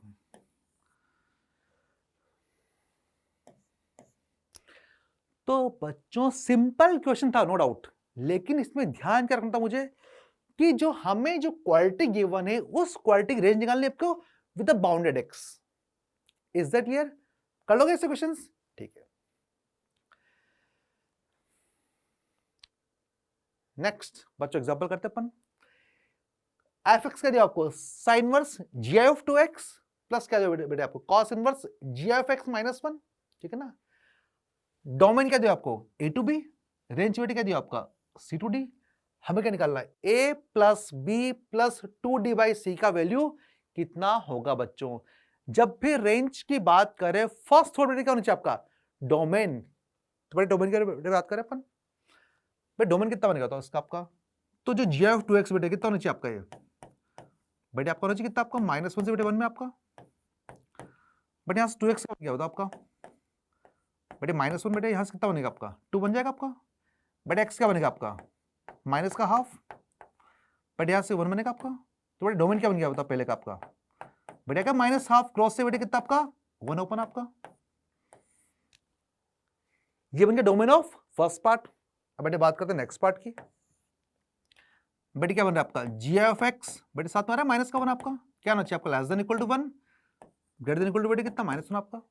तो बच्चों सिंपल क्वेश्चन था नो डाउट, लेकिन इसमें ध्यान क्या रखना था मुझे कि जो हमें जो क्वालिटी गिवन है उस क्वालिटी रेंज निकालने आपको with the bounded x, is that clear, कर लोगे ऐसे क्वेश्चंस, ठीक है। नेक्स्ट बच्चों एग्जांपल करते अपन, एफ एक्स क्या दिया आपको sine inverse G I of 2x plus क्या दिया बेटे आपको cos inverse G I of x -1, ठीक है ना। डोमेन क्या दिया आपको a टू b, रेंज बेटे क्या दिया आपका c टू d, हमें क्या निकालना है a plus b plus 2d by c का वैल्यू कितना होगा बच्चों। जब भी रेंज की बात करें फर्स्ट थॉट बेटे क्या होना चाहिए आपका डोमेन, तो बेटे डोमेन की बात करें अपन, बेटे डोमेन कितना बनेगा तो इसका आपका, तो जो जी ऑफ 2x बेटे कितना होना चाहिए आपका ये बेटे आपका होना चाहिए कितना आपका -1 से बेटे 1 में आपका, बट यहाँ से 2x का क्या होता आपका बेटे -1 बेटे यहाँ से कितना बनेगा आपका 2 बन जाएगा आपका, बेटे x क्या बनेगा आपका माइनस का हाफ, बेटे यहाँ से 1 बनेगा आपका, तो बेटे डोमेन क्या बन गया बता पहले का आपका बेटे क्या -हाफ क्रॉस से बेटे कितना आपका 1 ओपन आपका, ये बन गया डोमेन ऑफ फर्स्ट पार्ट। अब बेटे बात करते हैं नेक्स्ट पार्ट की, बेटे क्या बन रहा है आपका जी आई ऑफ एक्स, बेटे साथ में आ रहा है माइनस का 1 आपका, क्या होना चाहिए आपका less than equal to 1 greater than equal to बेटे कितना -1 आपका,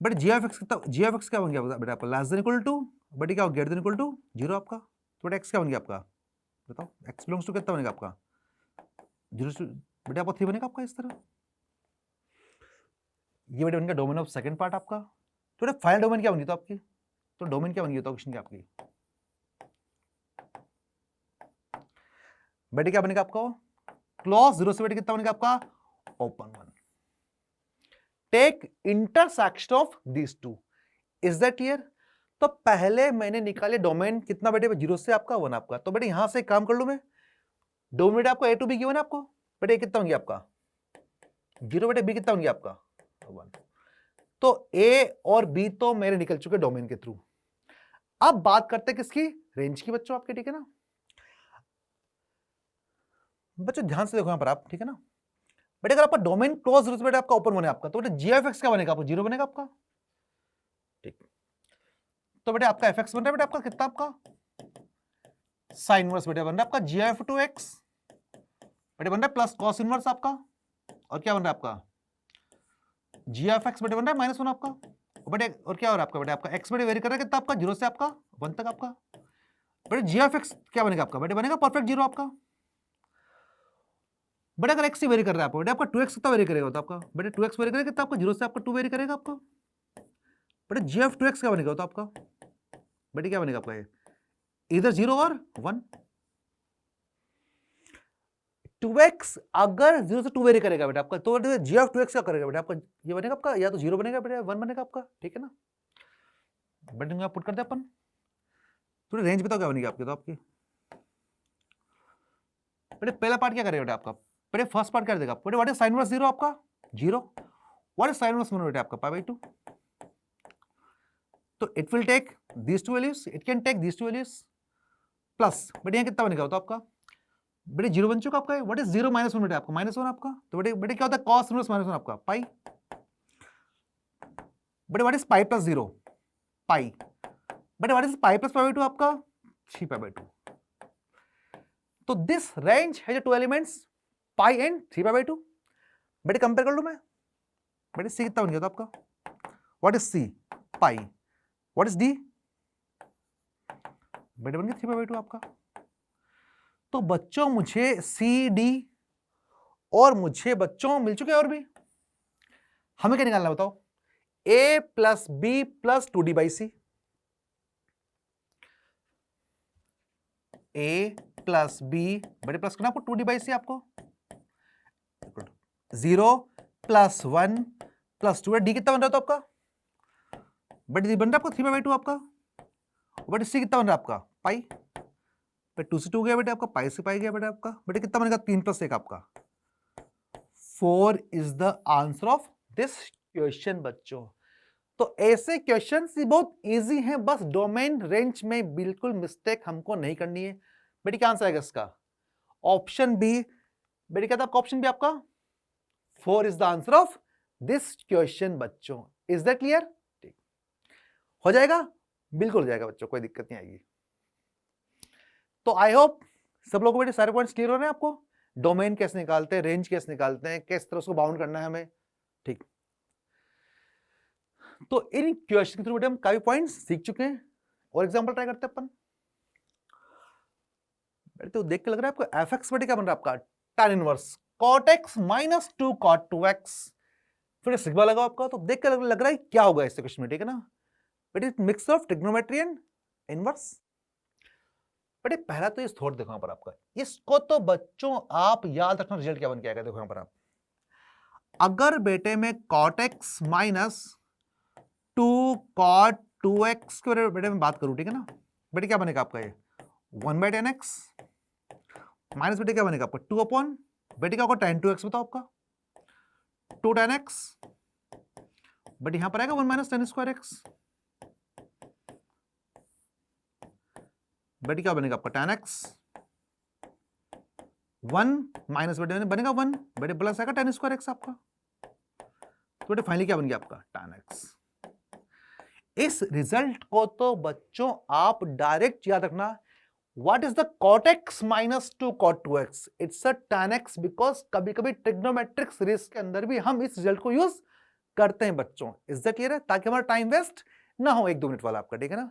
बेटे जी ऑफ एक्स कितना जी ऑफ एक्स क्या बन गया बेटे आपका लेस देन इक्वल टू बेटे क्या ग्रेटर देन इक्वल टू 0 आपका, तो बेटे एक्स क्या बन गया आपका बताओ एक्स बिलोंग्स टू कितना बनेगा आपका 0 बेटे आपका 3 बनेगा आपका इस तरह, ये बेटे बन गया डोमेन ऑफ सेकंड पार्ट आपका, तो बेटे फाइनल डोमेन क्या बन गई तो आपकी, तो डोमेन क्या बन गई तो क्वेश्चन की आपकी बेटे क्या बनेगा आपका क्लोज 0 से बेटे कितना बनेगा आपका open 1, take intersection of this two, is that clear. तो पहले मैंने निकाले डोमेन कितना बेटे 0 से आपका 1 आपका, तो बेटे यहां से काम कर लू मैं, डोमेन आपको a टू b गिवन है आपको, बेटे a कितना बन गया आपका 0, बेटे b कितना बन गया आपका 1, तो a और b तो मेरे निकल चुके डोमेन के थ्रू। अब बात करते हैं किसकी रेंज की बच्चों आपके, ठीक है ना बच्चों ध्यान से देखो यहां पर आप, ठीक है ना बेटे अगर आपका डोमेन क्लोज 0 से बेटे आपका ओपन बने आपका, तो बेटे जी एफ एक्स क्या बनेगा आपको 0 बनेगा आपका, ठीक, तो बेटे आपका एफ एक्स बन रहा है बेटे आपका कितना आपका साइन इनवर्स बेटे बन रहा है आपका जी ऑफ 2x बेटे बन रहा है प्लस कॉस इनवर्स आपका, और क्या बन रहा है आपका जी ऑफ x बेटे बन रहा है -1 आपका बेटे, और क्या हो रहा है आपका बेटे आपका x बेटे वेरी कर रहा है कितना आपका 0 से आपका 1 तक आपका बेटे जी ऑफ x क्या बनेगा आपका बेटे बनेगा परफेक्ट 0 आपका बेटे। अगर x से वेरी कर रहा है आपको बेटे आपका 2x कितना वेरी करेगा तो आपका बेटे 2x वेरी करेगा कितना आपका 0 से आपका 2 वेरी करेगा आपका बेटे जी ऑफ 2x क्या बनेगा तो आपका बेटे क्या बनेगा आपका ये इधर 0 और 1 2x अगर 0 से 2 वेरी करेगा बेटा आपका तो जी ऑफ 2x क्या करेगा बेटा आपका ये बनेगा आपका या तो 0 बनेगा बेटा 1 बनेगा आपका, ठीक है ना। बेटे यहाँ पुट करते हैं अपन, थोड़ी रेंज बताओ क्या बनेगी आपकी तो आपकी बेटे पहला पार्ट क्या करेगा बेटा आपका बेटे फर्स्ट पार्ट क्या देगा बेटे व्हाट इज साइन इनवर्स 0 आपका 0, व्हाट इज साइन इनवर्स 1 बेटा आपका पाई बाय 2, तो it will take these two values, it can take these two values plus बेटे यहाँ कितना बनेगा तो आपका बेटे 0 बन चुका आपका, व्हाट इज 0 -1 बेटे आपका -1 आपका, तो बेटे बेटे क्या होता है cos इनवर्स -1 आपका पाई, बेटे व्हाट इज पाई प्लस 0 पाई, बेटे what is pi plus pi by 2 आपका 3 पाई बाय 2, तो this range has two elements pi and 3 pi by 2, बेटे कंपेयर कर लूं मैं बेटे सी कितना बन गया तो आपका what is C pi, what is D बेटे बन गया 3 पाई बाय 2 आपका। तो बच्चों मुझे सी डी और मुझे बच्चों मिल चुके हैं, और भी हमें क्या निकालना बताओ a plus B plus 2d by C, a plus B बड़े प्लस करना आपको 2d बाई सी आपको 0 प्लस 1 प्लस 2 डी कितना बन रहा था आपका बट बन रहा आपका 3 बाई 2 आपका, बट सी कितना बन रहा है आपका पाई, 2 से 2 गया बेटे आपका पाई से पाई गया बेटे आपका, बेटे कितना बनेगा 3 + 1 आपका 4 is the answer of this question बच्चों। तो ऐसे क्वेश्चन बहुत इजी हैं, बस डोमेन रेंज में बिल्कुल मिस्टेक हमको नहीं करनी है। बेटे क्या आंसर आएगा इसका ऑप्शन बी, बेटे क्या था ऑप्शन बी आपका 4 is the answer of this question बच्चों। Is that clear? ठीक हो जाएगा, बिल्कुल हो जाएगा बच्चों, कोई दिक्कत नहीं आएगी। तो आई होप सब लोगों को बेटे सारे पॉइंट्स क्लियर हो रहे हैं आपको, डोमेन कैसे निकालते हैं, रेंज कैसे निकालते हैं, किस तरह उसको बाउंड करना है हमें, ठीक। तो इन क्वेश्चन के थ्रू बेटे हम काफी पॉइंट्स सीख चुके हैं, और एग्जांपल ट्राई करते हैं अपन। बेटे तो देख के लग रहा है आपको एफ एक्स बेटे क्या बन रहा है आपका tan inverse cot x minus 2 cot 2x, फिर सिग्मा लगाओ आपका, तो देख के लग रहा है क्या होगा इस क्वेश्चन में, ठीक है ना बेटे mix of trigonometry and inverse. बेटे पहला तो इस थॉट देखो यहां पर आपका, इसको तो बच्चों आप याद रखना रिजल्ट क्या बन के आएगा, देखो यहां पर आप अगर बेटे में cot x minus 2 cot 2x के बेटे में बात करूं, ठीक है ना बेटे क्या बनेगा आपका ये 1/10x माइनस बेटे क्या बनेगा आपका 2 अपॉन बेटे क्या होगा tan 2x बताओ आपका 2 tan x, बट यहां पर आएगा 1 माइनस tan स्क्वायर x, बेटे क्या बनेगा आपका tan x 1 माइनस बेटे बनेगा 1 बेटे प्लस आएगा tan स्क्वायर x आपका, तो बेटे फाइनली क्या बन गया आपका tan x। इस रिजल्ट को तो बच्चों आप डायरेक्ट याद रखना, what is the cot x minus 2 cot 2x, it's a tan x, because कभी कभी ट्रिग्नोमेट्रिक सीरीज के अंदर भी हम इस रिजल्ट को यूज करते हैं बच्चों। इज दैट क्लियर है, ताकि हमारा टाइम वेस्ट ना हो 1-2 मिनट वाला आपका, ठीक है ना।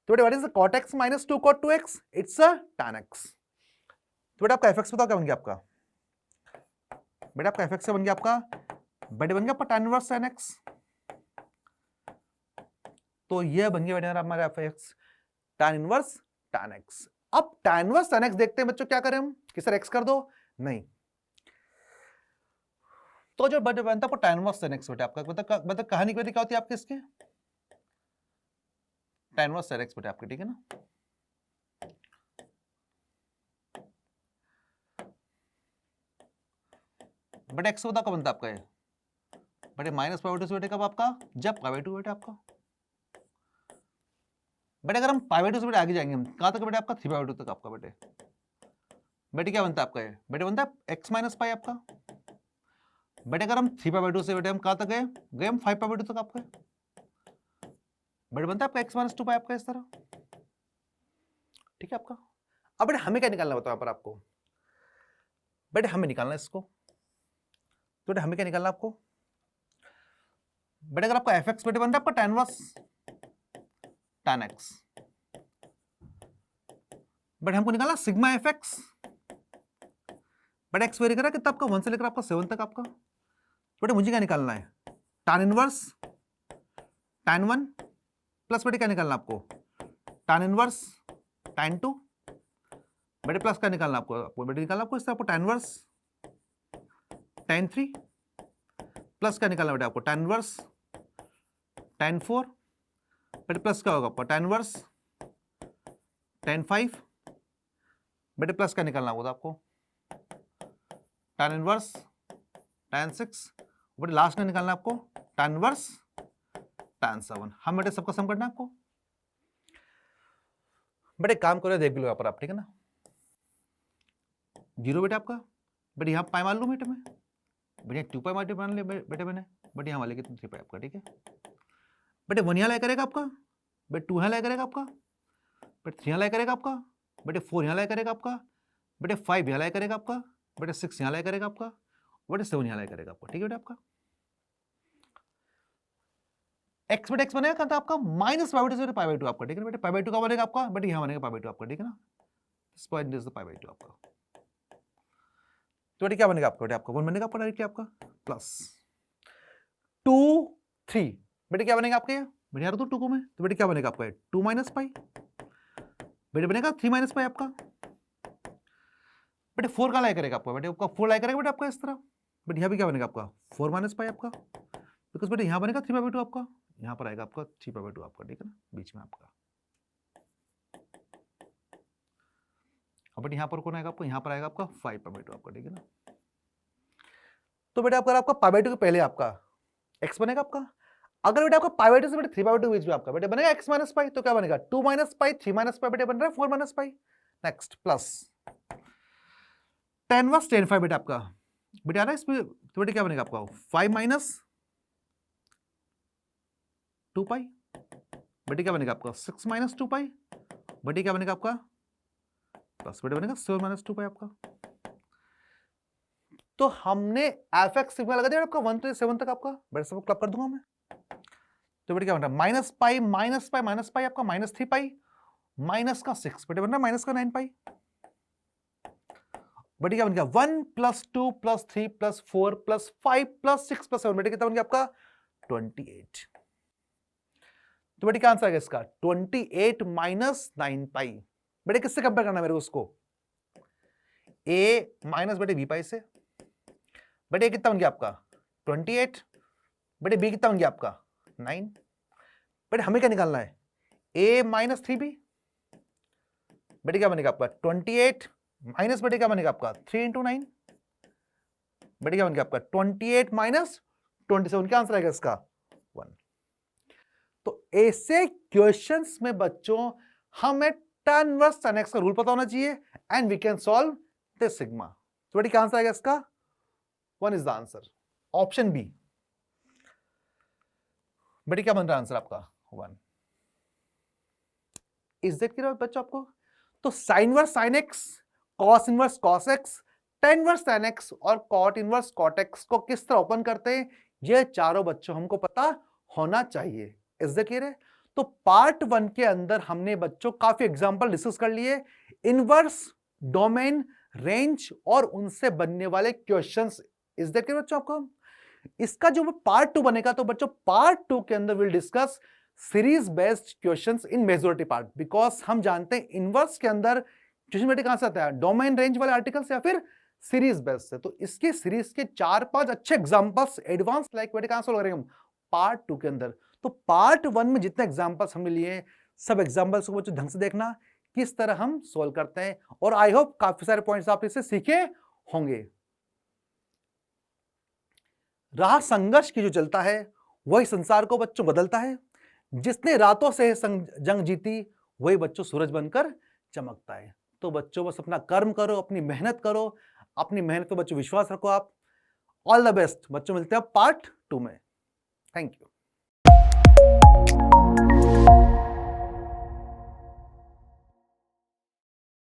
तो बेटा what is the cot x minus 2 cot 2x, it's a tan x। तो बेटा आपका fx बताओ क्या बन गया आपका, बेटा आपका fx क्या बन गया आपका, बेटे बन गया आपका tan इनवर्स tan x, तो यह बन गया बेटा हमारा fx tan inverse tan x। अब tan इनवर्स tan x देखते हैं बच्चों, क्या करें हम कि सर x कर दो, नहीं, तो जो बनता है tan इनवर्स tan x बेटा आपका मतलब कहानी क्या होती है आपके इसके tan इनवर्स tan x बेटा आपके, ठीक है ना। बट x होता कब बनता है आपका ये बेटे माइनस पाई बाय 2 से बेटे कब आपका जब पाई बाय 2 बेटे आपका, बेटे अगर हम पाई बाय 2 से बेटे आगे जाएंगे हम कहां तक बेटे आपका 3 पाई बाय 2 तक आपका बेटे, बेटे क्या बनता है आपका ये बेटे बनता है x माइनस पाई आपका, बेटे अगर हम 3 पाई बाय 2 से बेटे हम कहां तक गए हम 5 पाई बाय 2 तक आपका, बेटे बनता है आपका x माइनस 2 पाई आपका इस तरह, ठीक है आपका। अब बेटे हमें क्या निकालना बताओ यहाँ पर आपको, बेटे हमें निकालना इसको, तो बेटे हमें क्या निकालना आपको, बेटे अगर आपका एफ एक्स बेटे बन रहा है आपका tan इनवर्स tan x, बेटे हमको निकालना सिग्मा एफ एक्स, बेटे एक्स वेरी करा कितना आपका 1 से लेकर आपका 7 तक आपका, बेटे मुझे क्या निकालना है tan इनवर्स tan 1 प्लस बेटे क्या निकालना आपको tan इनवर्स tan 2, बेटे प्लस क्या निकालना आपको बेटे निकालना आपको इससे आपको tan इनवर्स tan 3 प्लस क्या निकालना बेटे आपको tan इनवर्स tan 4, बेटे प्लस क्या होगा आपको tan इनवर्स tan 5, बेटे प्लस क्या निकालना होगा आपको tan इनवर्स tan 6, बेटे लास्ट में निकालना आपको tan इनवर्स tan 7। हम बेटे सबका सम करना है आपको, बेटे काम करो देख लो यहाँ पर आप, ठीक है ना, 0 बेटे आपका, बेटे यहाँ पाई मान लूँ बेटे में, बेटे 2 पाई मान ले बेटे मैंने, बेटे यहाँ वाले कितने 3 पाई आपका, ठीक है, बेटे 1 यहाँ लाया करेगा आपका, बेटे 2 यहाँ लाया करेगा आपका, बेटे 3 यहाँ लाया करेगा आपका, बेटे 4 यहाँ लाया करेगा आपका, बेटे 5 यहाँ लाया करेगा आपका, बेटे 6 यहाँ लाया करेगा आपका, बेटे 7 यहाँ लाया करेगा आपका, ठीक है बेटे आपका x बेटे x बनेगा था आपका माइनस पाई बाई 2 आपका, ठीक है बेटे पाई बाई 2 का बनेगा आपका, बेटे यहाँ बनेगा पाई बाई 2 आपका, ठीक है ना, this point is the pi by 2 आपका, तो बेटे क्या बनेगा आपका, बेटे आपका 1 बनेगा आपका डायरेक्टली आपका प्लस 2 3, बेटे क्या बनेगा आपके बेटे यार तो 2 को में, तो बेटे क्या बनेगा आपका 2 माइनस पाई, बेटे बनेगा 3 माइनस पाई आपका, बेटे 4 का लाया करेगा आपका, बेटे आपका 4 लाया करेगा बेटे आपका इस तरह, बेटे यहाँ भी क्या बनेगा आपका 4 माइनस पाई आपका, बिकॉज बेटे यहाँ बनेगा 3 पाई बाई 2 आपका, यहाँ पर आएगा आपका 3 पाई बाई 2 आपका, ठीक है ना, बीच में आपका, और बेटे यहाँ पर कौन आएगा आपको, यहाँ पर आएगा आपका 5 पाई बाई 2 आपका, ठीक है ना, तो बेटे आपका पाई बाई 2 के पहले आपका x बनेगा आपका, अगर बेटे आपका पाई बाई 2 से बेटे 3 पाई बाई 2 बीच में आपका बेटे बनेगा x माइनस पाई, तो क्या बनेगा 2 माइनस पाई 3 माइनस पाई, बेटे बन रहा है 4 minus pi, next plus tan inverse tan 5 बेटे आपका, बेटे आ रहा है इसमें, तो बेटे क्या बनेगा आपका 5 माइनस 2 पाई, बेटे क्या बनेगा आपका 6 माइनस 2 पाई, बेटे क्या बनेगा आपका प्लस बेटे बनेगा 7 माइनस 2 पाई आपका, तो हमने एफ एक्स सिग्मा लगा दिया आपका 1 से 7 तक आपका, बेटे सब क्लब कर दूंगा मैं, तो बेटे क्या बन रहा है minus pi minus pi minus pi आपका माइनस 3 पाई माइनस का 6, बेटे बन रहा है माइनस का 9 पाई, बेटे क्या बन गया 1 plus 2 plus 3 plus 4 plus 5 plus 6 plus 7, बेटे कितना बन गया आपका 28, तो बेटे क्या आंसर आएगा इसका 28 माइनस 9 पाई, बेटे किससे कंपेयर करना है मेरे को उसको a माइनस बेटे b पाई से, बेटे कितना बन गया आपका 28, बेटे b कितना बन गया आपका 9, बेटे हमें क्या निकालना है a माइनस 3b, बेटे क्या बनेगा आपका 28 माइनस बेटे क्या बनेगा आपका 3 इंटू 9, बेटे क्या बन गया आपका 28 माइनस 27, क्या आंसर आएगा इसका 1। तो ऐसे क्वेश्चंस में बच्चों हमें tan इनवर्स tan x का रूल पता होना चाहिए and we can solve this sigma, तो बेटे क्या आंसर आएगा इसका 1 is the answer, option B, बेटे क्या बन रहा है आंसर आपका 1, इज दैट क्लियर बच्चों आपको, तो sine inverse sine x, cos inverse cos x, tan inverse tan x और कॉट इनवर्स कॉट एक्स को किस तरह ओपन करते हैं, ये चारों बच्चों हमको पता होना चाहिए, इज दैट क्लियर है। तो पार्ट 1 के अंदर हमने बच्चों काफी एग्जांपल डिस्कस कर लिए, इनवर्स, डोमेन, रेंज और उनसे बनने वाले क्वेश्चंस, इज दैट क्लियर बच्चों आपको। इसका जो पार्ट 2 बनेगा तो बच्चों पार्ट 2 के अंदर will discuss series based questions in majority part, because हम जानते हैं इनवर्स के अंदर क्वेश्चन बेटे कहां से आता है, डोमेन रेंज वाले आर्टिकल्स या फिर सीरीज बेस्ड से। तो इसके सीरीज के 4-5 अच्छे एग्जांपल्स एडवांस लाइक बेटे कहां से करेंगे हम, पार्ट 2 के अंदर। तो पार्ट 1 में जितने एग्जांपल्स हमने लिए सब एग्जांपल्स को बच्चों ढंग से देखना किस तरह हम सोल्व करते हैं, और आई होप काफी सारे पॉइंट्स आप इससे सीखे होंगे। राह संघर्ष की जो चलता है वही संसार को बच्चों बदलता है, जिसने रातों से जंग जीती वही बच्चों सूरज बनकर चमकता है। तो बच्चों बस अपना कर्म करो, अपनी मेहनत करो, अपनी मेहनत पे बच्चों विश्वास रखो आप। ऑल द बेस्ट बच्चों, मिलते हैं पार्ट 2 में। Thank you.